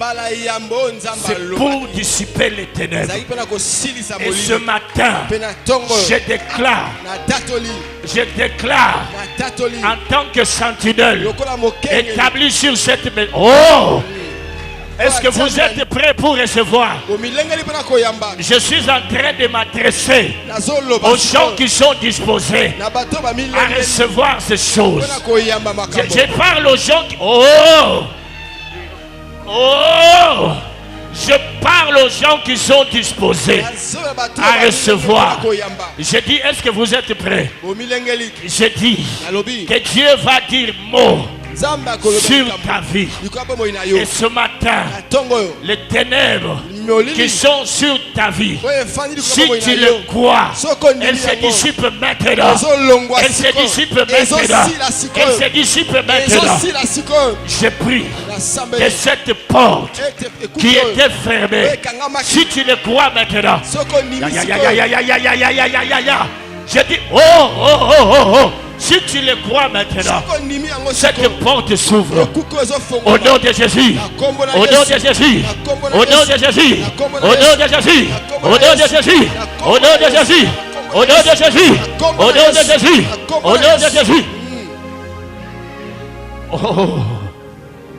c'est pour dissiper les ténèbres. Et ce matin, je déclare en tant que sentinelle établi sur cette maison. Oh! Est-ce que vous êtes prêts pour recevoir? Je suis en train de m'adresser aux gens qui sont disposés à recevoir ces choses. Je parle aux gens qui... Oh! Oh! Je parle aux gens qui sont disposés à recevoir. Je dis, est-ce que vous êtes prêts? Je dis que Dieu va dire mot sur ta vie. Et ce matin, les ténèbres qui sont sur ta vie, si tu le crois, elles se dissipent maintenant. Elles se dissipent maintenant. Elles se dissipent maintenant. Je prie que cette porte qui était fermée, si tu le crois maintenant, je dis, oh. Si tu le crois maintenant, cette porte s'ouvre. Au nom de Jésus. Au nom de Jésus. Au nom de Jésus. Au nom de Jésus. Au nom de Jésus. Au nom de Jésus. Au nom de Jésus. Au nom de Jésus. Au nom de Jésus. Oh.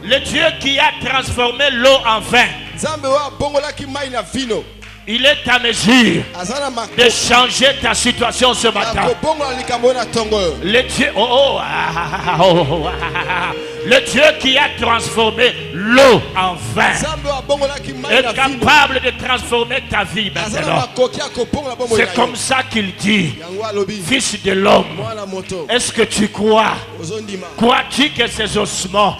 Le Dieu qui a transformé l'eau en vin, il est à mesure de changer ta situation ce matin. Le Dieu, Le Dieu qui a transformé l'eau en vin est capable de transformer ta vie maintenant. C'est comme ça qu'il dit, fils de l'homme, est-ce que tu crois? Crois-tu que ces ossements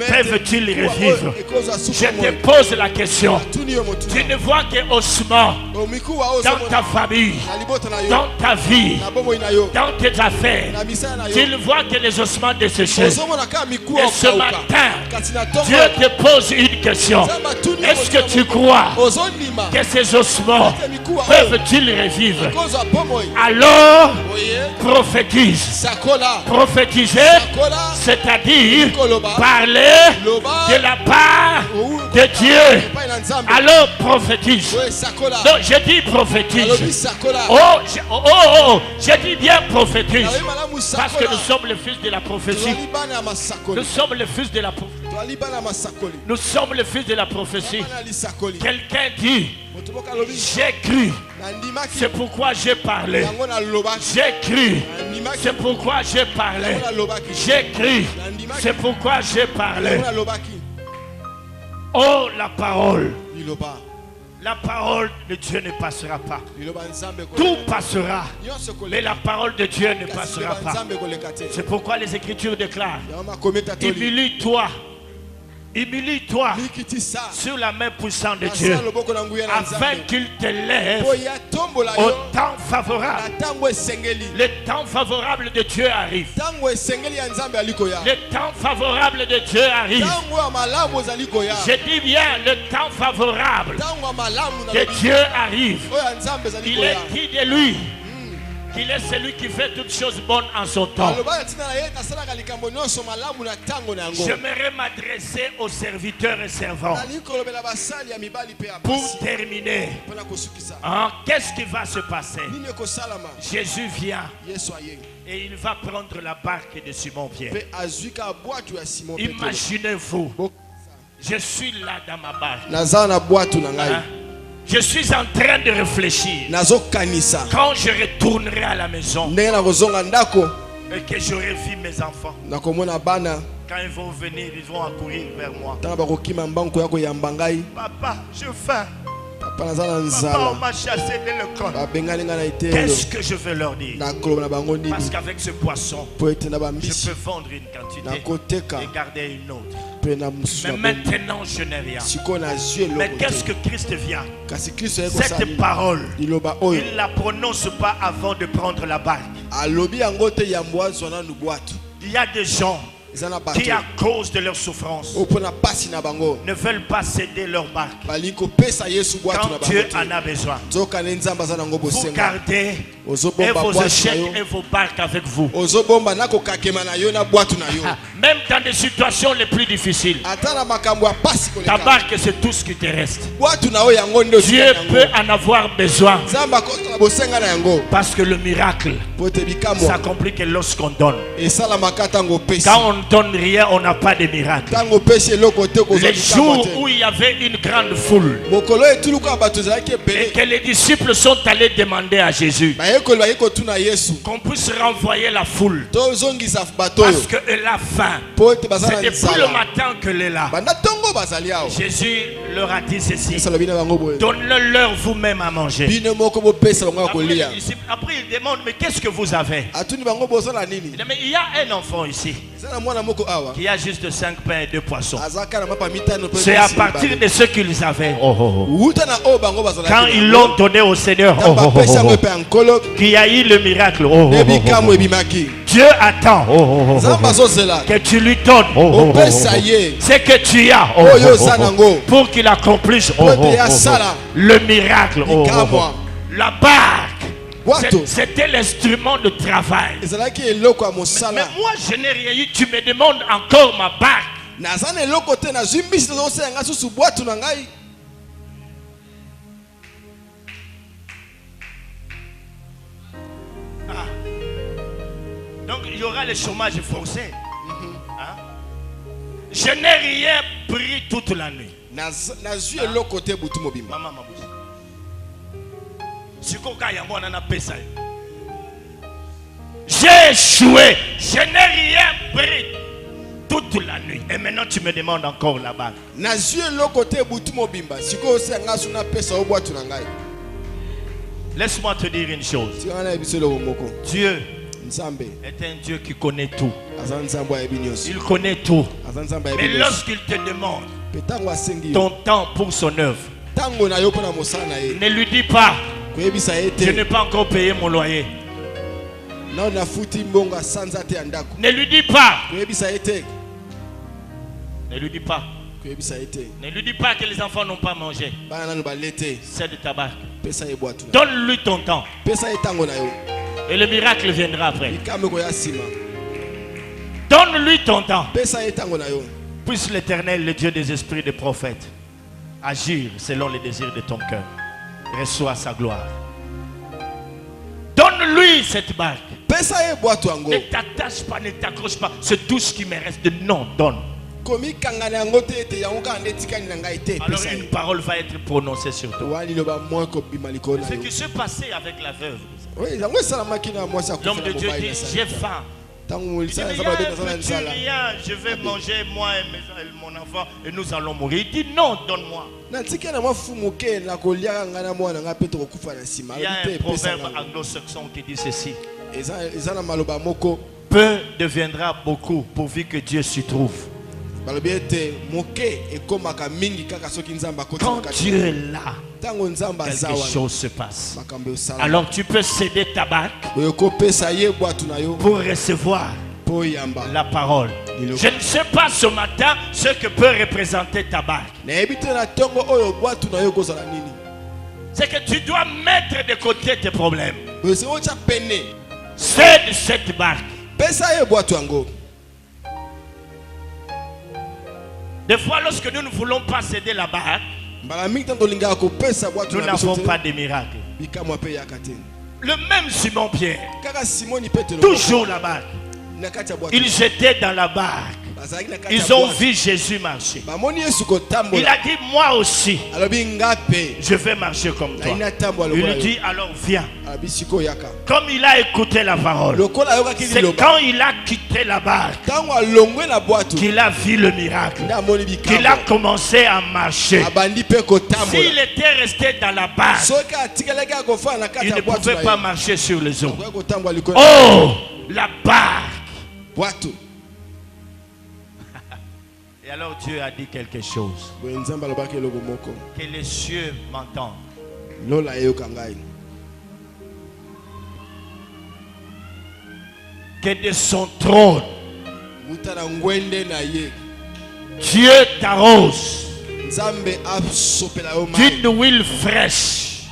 peuvent-ils revivre? Je te pose la question. Tu ne vois que ossements dans ta famille, dans ta vie, dans tes affaires. Tu ne vois que les ossements desséchés. Et ce matin, Dieu te pose une question. Est-ce que tu crois que ces ossements peuvent-ils revivre? Alors, prophétise. Prophétiser, c'est-à-dire parler de la part de Dieu. Alors, prophétise. Donc, je dis prophétise. Je dis bien prophétise. Parce que nous sommes les fils de la prophétie. Nous sommes les fils de la prophétie. Nous sommes les fils de la prophétie. Quelqu'un dit, j'ai cru, c'est pourquoi j'ai parlé. J'ai cru, c'est pourquoi j'ai parlé. J'ai cru, c'est pourquoi j'ai parlé. Oh, la parole. La parole de Dieu ne passera pas. Tout passera, mais la parole de Dieu ne passera pas. C'est pourquoi les Écritures déclarent, humilie-toi. Humilie-toi sur la main puissante de Dieu afin qu'il te lève au temps favorable. Le temps favorable de Dieu arrive. Le temps favorable de Dieu arrive. Je dis bien, le temps favorable de Dieu arrive. Il est dit de lui qu'il est celui qui fait toutes choses bonnes en son temps. J'aimerais m'adresser aux serviteurs et servants. Pour terminer, qu'est-ce qui va se passer? Jésus vient et il va prendre la barque de Simon-Pierre. Imaginez-vous, je suis là dans ma barque. Je suis en train de réfléchir. Quand je retournerai à la maison et que j'aurai vu mes enfants, quand ils vont venir, ils vont accourir vers moi. Papa, je faim. Papa, on m'a chassé de l'école. Qu'est-ce que je vais leur dire? Parce qu'avec ce poisson, je peux vendre une quantité et garder une autre. Mais maintenant je n'ai rien. Mais qu'est-ce que Christ vient? Cette parole, il ne la prononce pas avant de prendre la barque. Il y a des gens qui, à cause de leur souffrance, ne veulent pas céder leur barque quand Dieu en a besoin. Vous gardez et vos échecs et vos barques avec vous. Même dans des situations les plus difficiles, ta barque, c'est tout ce qui te reste. Dieu peut en avoir besoin. Parce que le miracle s'accomplit que lorsqu'on donne. Quand on donne rien, on n'a pas de miracle. Les jours où il y avait une grande foule et que les disciples sont allés demander à Jésus qu'on puisse renvoyer la foule parce qu'elle a faim. C'est depuis le matin qu'elle est là. Jésus leur a dit ceci: donnez-leur vous-même à manger. Après il demande, mais qu'est-ce que vous avez? Il dit, mais il y a un enfant ici qui a juste 5 pains et 2 poissons. C'est à partir de ce qu'ils avaient, quand ils l'ont donné au Seigneur, qu'il y a eu le miracle. Dieu attend que tu lui donnes ce que tu as pour qu'il accomplisse le miracle. La barque, c'était l'instrument de travail. Mais moi je n'ai rien eu. Tu me demandes encore ma barque. Donc il y aura le chômage forcé. Je n'ai rien pris toute la nuit. Maman Mabouzi. J'ai échoué. Je n'ai rien pris toute la nuit. Et maintenant tu me demandes encore la bague. Laisse-moi te dire une chose. Dieu est un Dieu qui connaît tout. Il connaît tout. Mais lorsqu'il te demande ton temps pour son œuvre, ne lui dis pas, je n'ai pas encore payé mon loyer. Ne lui dis pas. Ne lui dis pas. Ne lui dis pas que les enfants n'ont pas mangé. C'est de ta barque. Donne-lui ton temps. Et le miracle viendra après. Donne-lui ton temps. Puisse l'Éternel, le Dieu des esprits des prophètes, agir selon les désirs de ton cœur. Reçois sa gloire. Donne-lui cette barque. Ne t'attache pas, ne t'accroche pas. C'est tout ce qui me reste de non, donne. Alors une parole va être prononcée sur toi. Ce qui s'est passé avec la veuve. L'homme de Dieu dit, j'ai faim. Il dit, rien, je vais manger moi et mon enfant et nous allons mourir. Il dit non, donne-moi. Il y a un proverbe anglo-saxon qui dit ceci. Peu deviendra beaucoup pourvu que Dieu s'y trouve. Quand Dieu est là, quelque chose se passe. Alors tu peux céder ta barque pour recevoir la parole. Je ne sais pas ce matin ce que peut représenter ta barque. C'est que tu dois mettre de côté tes problèmes. Cède cette barque. Des fois, lorsque nous ne voulons pas céder la barque, nous n'avons pas de miracle. Le même Simon-Pierre, toujours la barque. Ils étaient dans la barque. Ils ont vu Jésus marcher. Il a dit, moi aussi, je vais marcher comme toi. Il lui dit, alors viens. Comme il a écouté la parole, c'est quand il a quitté la barque qu'il a vu le miracle, qu'il a commencé à marcher. S'il était resté dans la barque, il ne pouvait pas marcher sur les eaux. Oh, la barque. Et alors Dieu a dit quelque chose. Que les cieux m'entendent. Que de son trône, Dieu t'arrose d'une huile fraîche.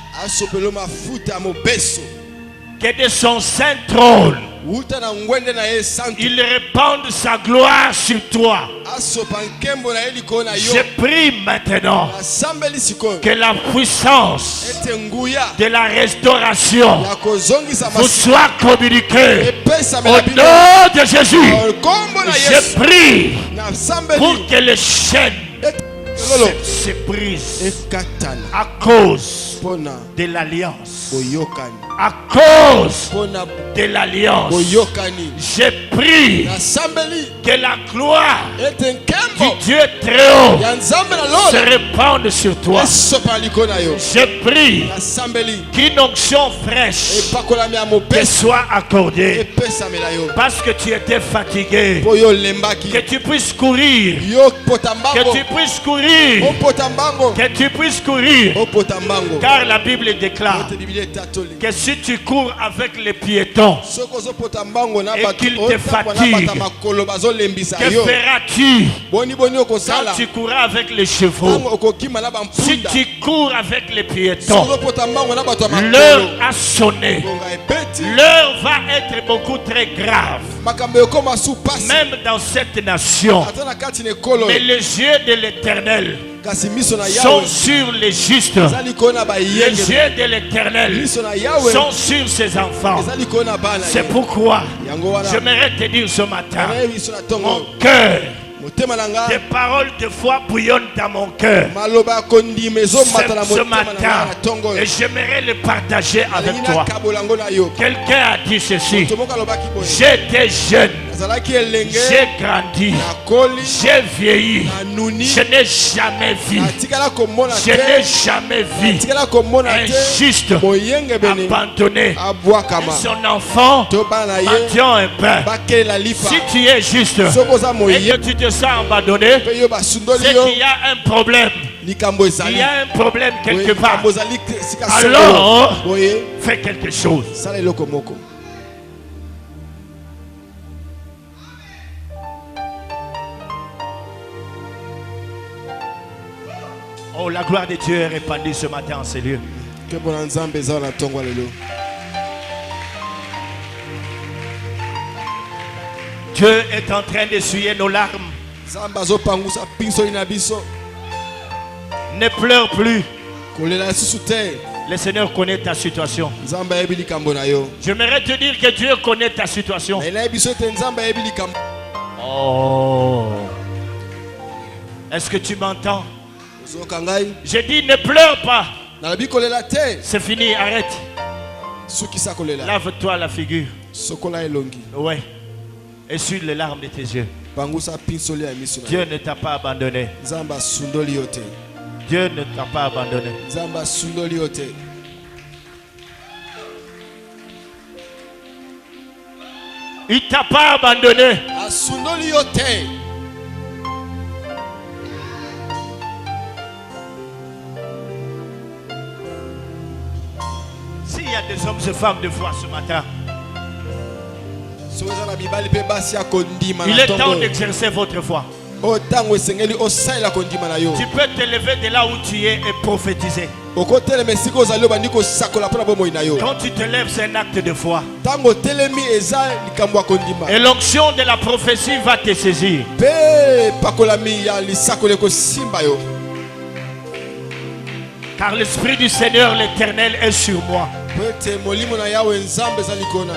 Que de son saint trône, il répande sa gloire sur toi. Je prie maintenant que la puissance de la restauration vous soit communiquée au nom de Jésus. Je prie pour que les chaînes se brisent à cause de l'alliance. À cause de l'alliance, j'ai pris que la gloire du Dieu très haut se répande sur toi. J'ai pris qu'une onction fraîche te soit accordée parce que tu étais fatigué. Que tu puisses courir. Que tu puisses courir. Que tu puisses courir. Car la Bible déclare que si tu cours avec les piétons et qu'ils te fatiguent, que feras-tu quand tu courras avec les chevaux? Si tu cours avec les piétons, l'heure a sonné. L'heure va être beaucoup très grave, même dans cette nation. Mais les yeux de l'Éternel sont sur les justes. Les yeux de l'Éternel sont sur ses enfants. C'est pourquoi j'aimerais te dire ce matin, mon cœur, des paroles de foi bouillonnent dans mon cœur ce matin, et j'aimerais le partager avec toi. Quelqu'un a dit ceci: j'étais jeune j'ai grandi, j'ai vieilli, je n'ai jamais vu, je n'ai jamais vu un juste abandonner son enfant mendiant un pain. Si tu es juste et que tu te sens abandonné, c'est qu'il y a un problème. Il y a un problème quelque part. Alors, fais quelque chose. Oh, la gloire de Dieu est répandue ce matin en ces lieux. Dieu est en train d'essuyer nos larmes. Ne pleure plus. Le Seigneur connaît ta situation. J'aimerais te dire que Dieu connaît ta situation. Oh. Est-ce que tu m'entends? J'ai dit ne pleure pas. C'est fini, arrête. Lave-toi la figure. Ouais. Essuie les larmes de tes yeux. Dieu ne t'a pas abandonné. Dieu ne t'a pas abandonné. Il t'a pas abandonné. S'il y a des hommes et femmes de foi ce matin, il est temps d'exercer votre foi. Tu peux t'élever de là où tu es et prophétiser. Quand tu te lèves, c'est un acte de foi. Et l'onction de la prophétie va te saisir. Car l'Esprit du Seigneur l'Éternel est sur moi.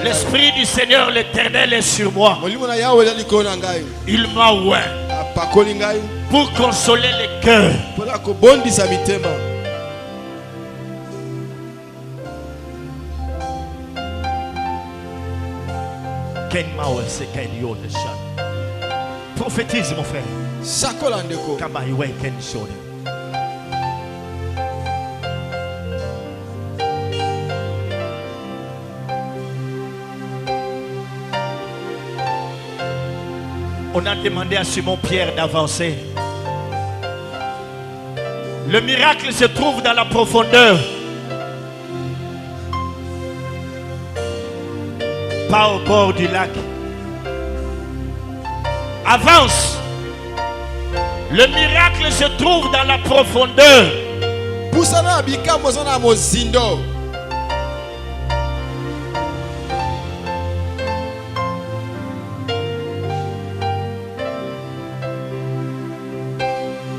L'Esprit du Seigneur l'Éternel est sur moi. Il m'a oint pour consoler les cœurs. Prophétise mon frère. On a demandé à Simon-Pierre d'avancer. Le miracle se trouve dans la profondeur. Pas au bord du lac. Avance. Le miracle se trouve dans la profondeur.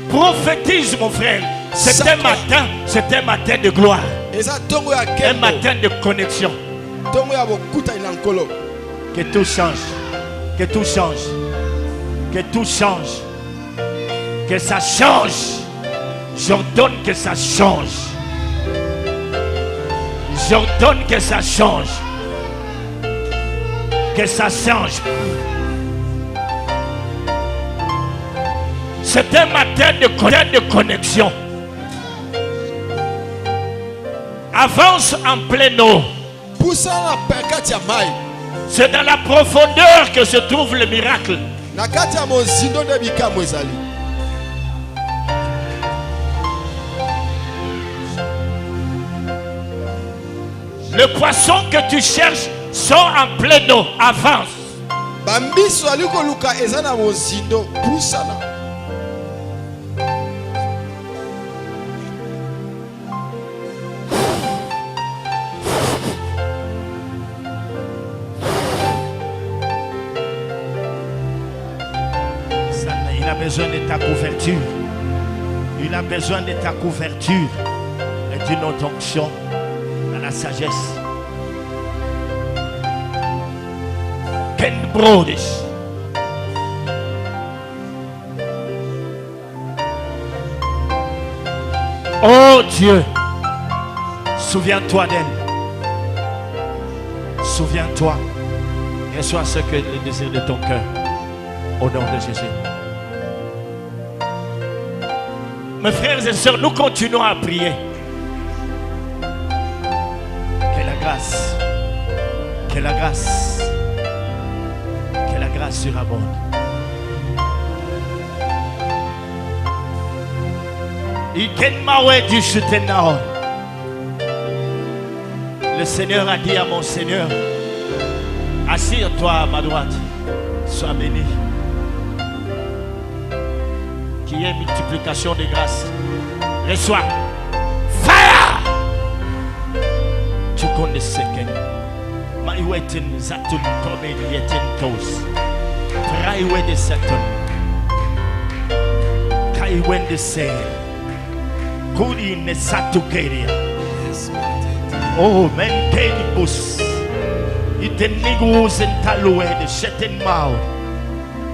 Prophétise mon frère. C'est un matin de gloire. Un matin de connexion. Que tout change. Que tout change. Que tout change. Que ça change. J'ordonne que ça change. J'ordonne que ça change. Que ça change. C'est un matin de connexion. Avance en pleine eau. C'est dans la profondeur que se trouve le miracle. Le poisson que tu cherches sort en pleine eau. Avance. Il a besoin de ta couverture. Il a besoin de ta couverture et d'une autre onction dans la sagesse. Ken Brodis. Oh Dieu, souviens-toi d'elle. Souviens-toi. Reçois ce que le désir de ton cœur. Au nom de Jésus. Mes frères et sœurs, nous continuons à prier. Que la grâce surabonde. Le Seigneur a dit à mon Seigneur, assire-toi à ma droite, sois béni. Qu'il y ait multiplication de grâce. Reçois. Fire! Tu connais ce qu'est. My waiting Zatun comedy yetin toes. Pray with the Saturn. Kai when the say. Kuri ne Satukeria. Oh, men Kedi bus. Iten nigus and Taloué de Shetin Mao.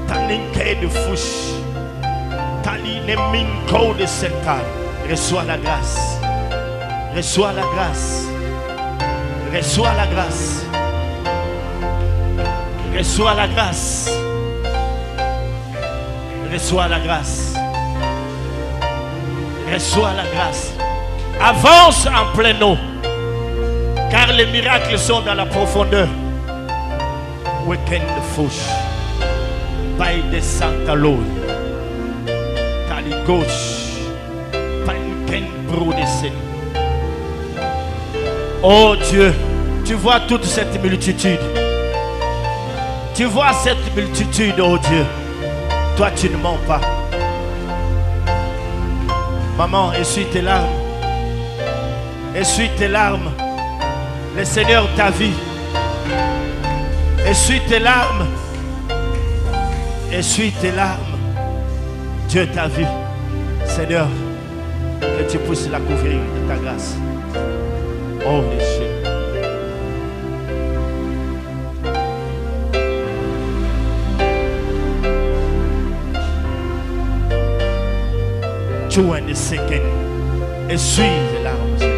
Tanin Kedi Fush. Tali ne min code Setan. Reçois la grâce. Reçois la grâce. Reçois la grâce. Reçois la grâce. Reçois la grâce. Reçois la grâce. Avance en plein eau. Car les miracles sont dans la profondeur. Weekend fush. By the Santa Lord. Tali gauche. Panken brodesen. Oh Dieu, tu vois toute cette multitude. Tu vois cette multitude, oh Dieu. Toi, tu ne mens pas. Maman, essuie tes larmes. Essuie tes larmes. Le Seigneur t'a vu. Essuie tes larmes. Essuie tes larmes. Dieu t'a vu. Seigneur, que tu puisses la couvrir de ta grâce. Oh, les chiens. Tu es le second. Essuie les larmes, Seigneur.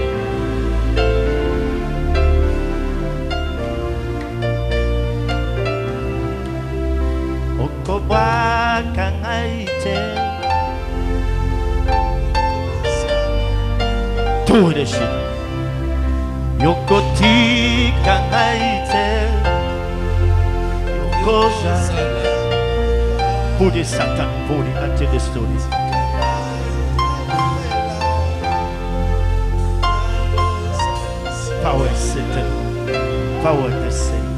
Okoba kangaite. Tout est chiens. Yokoti kangaite. Yokoja. Pour des Satan, pour des actes de stories. Power Satan, power the same.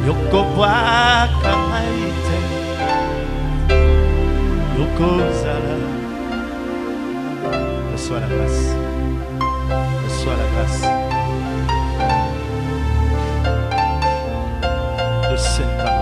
Yokoba kamaite, Yokozala. Reçois la grâce, reçois la grâce. Le Satan.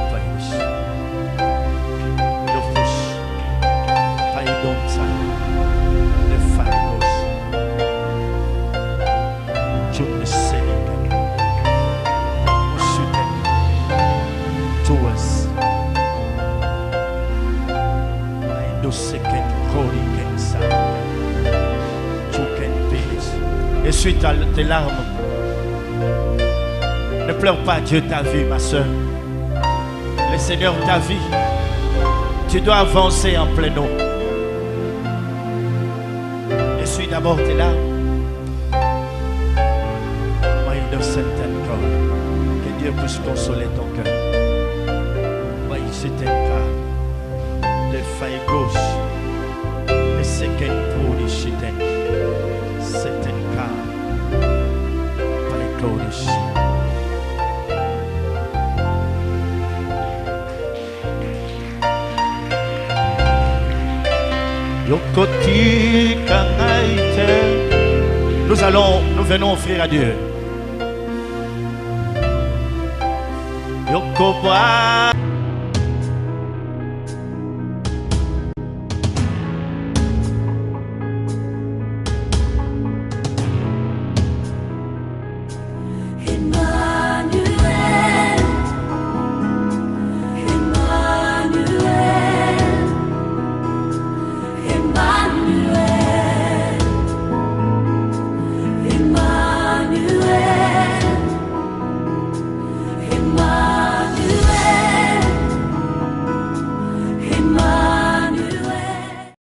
Essuie tes larmes. Ne pleure pas, Dieu t'a vu, ma soeur. Le Seigneur t'a vu. Tu dois avancer en plein eau. Essuie d'abord tes larmes. Mind of Satan, que Dieu puisse consoler ton cœur. Mind Satan, le faille gauche, le second pour les chitens. Satan, par les cloches. Yokoti kangaite. Nous venons offrir à Dieu. Yokoba.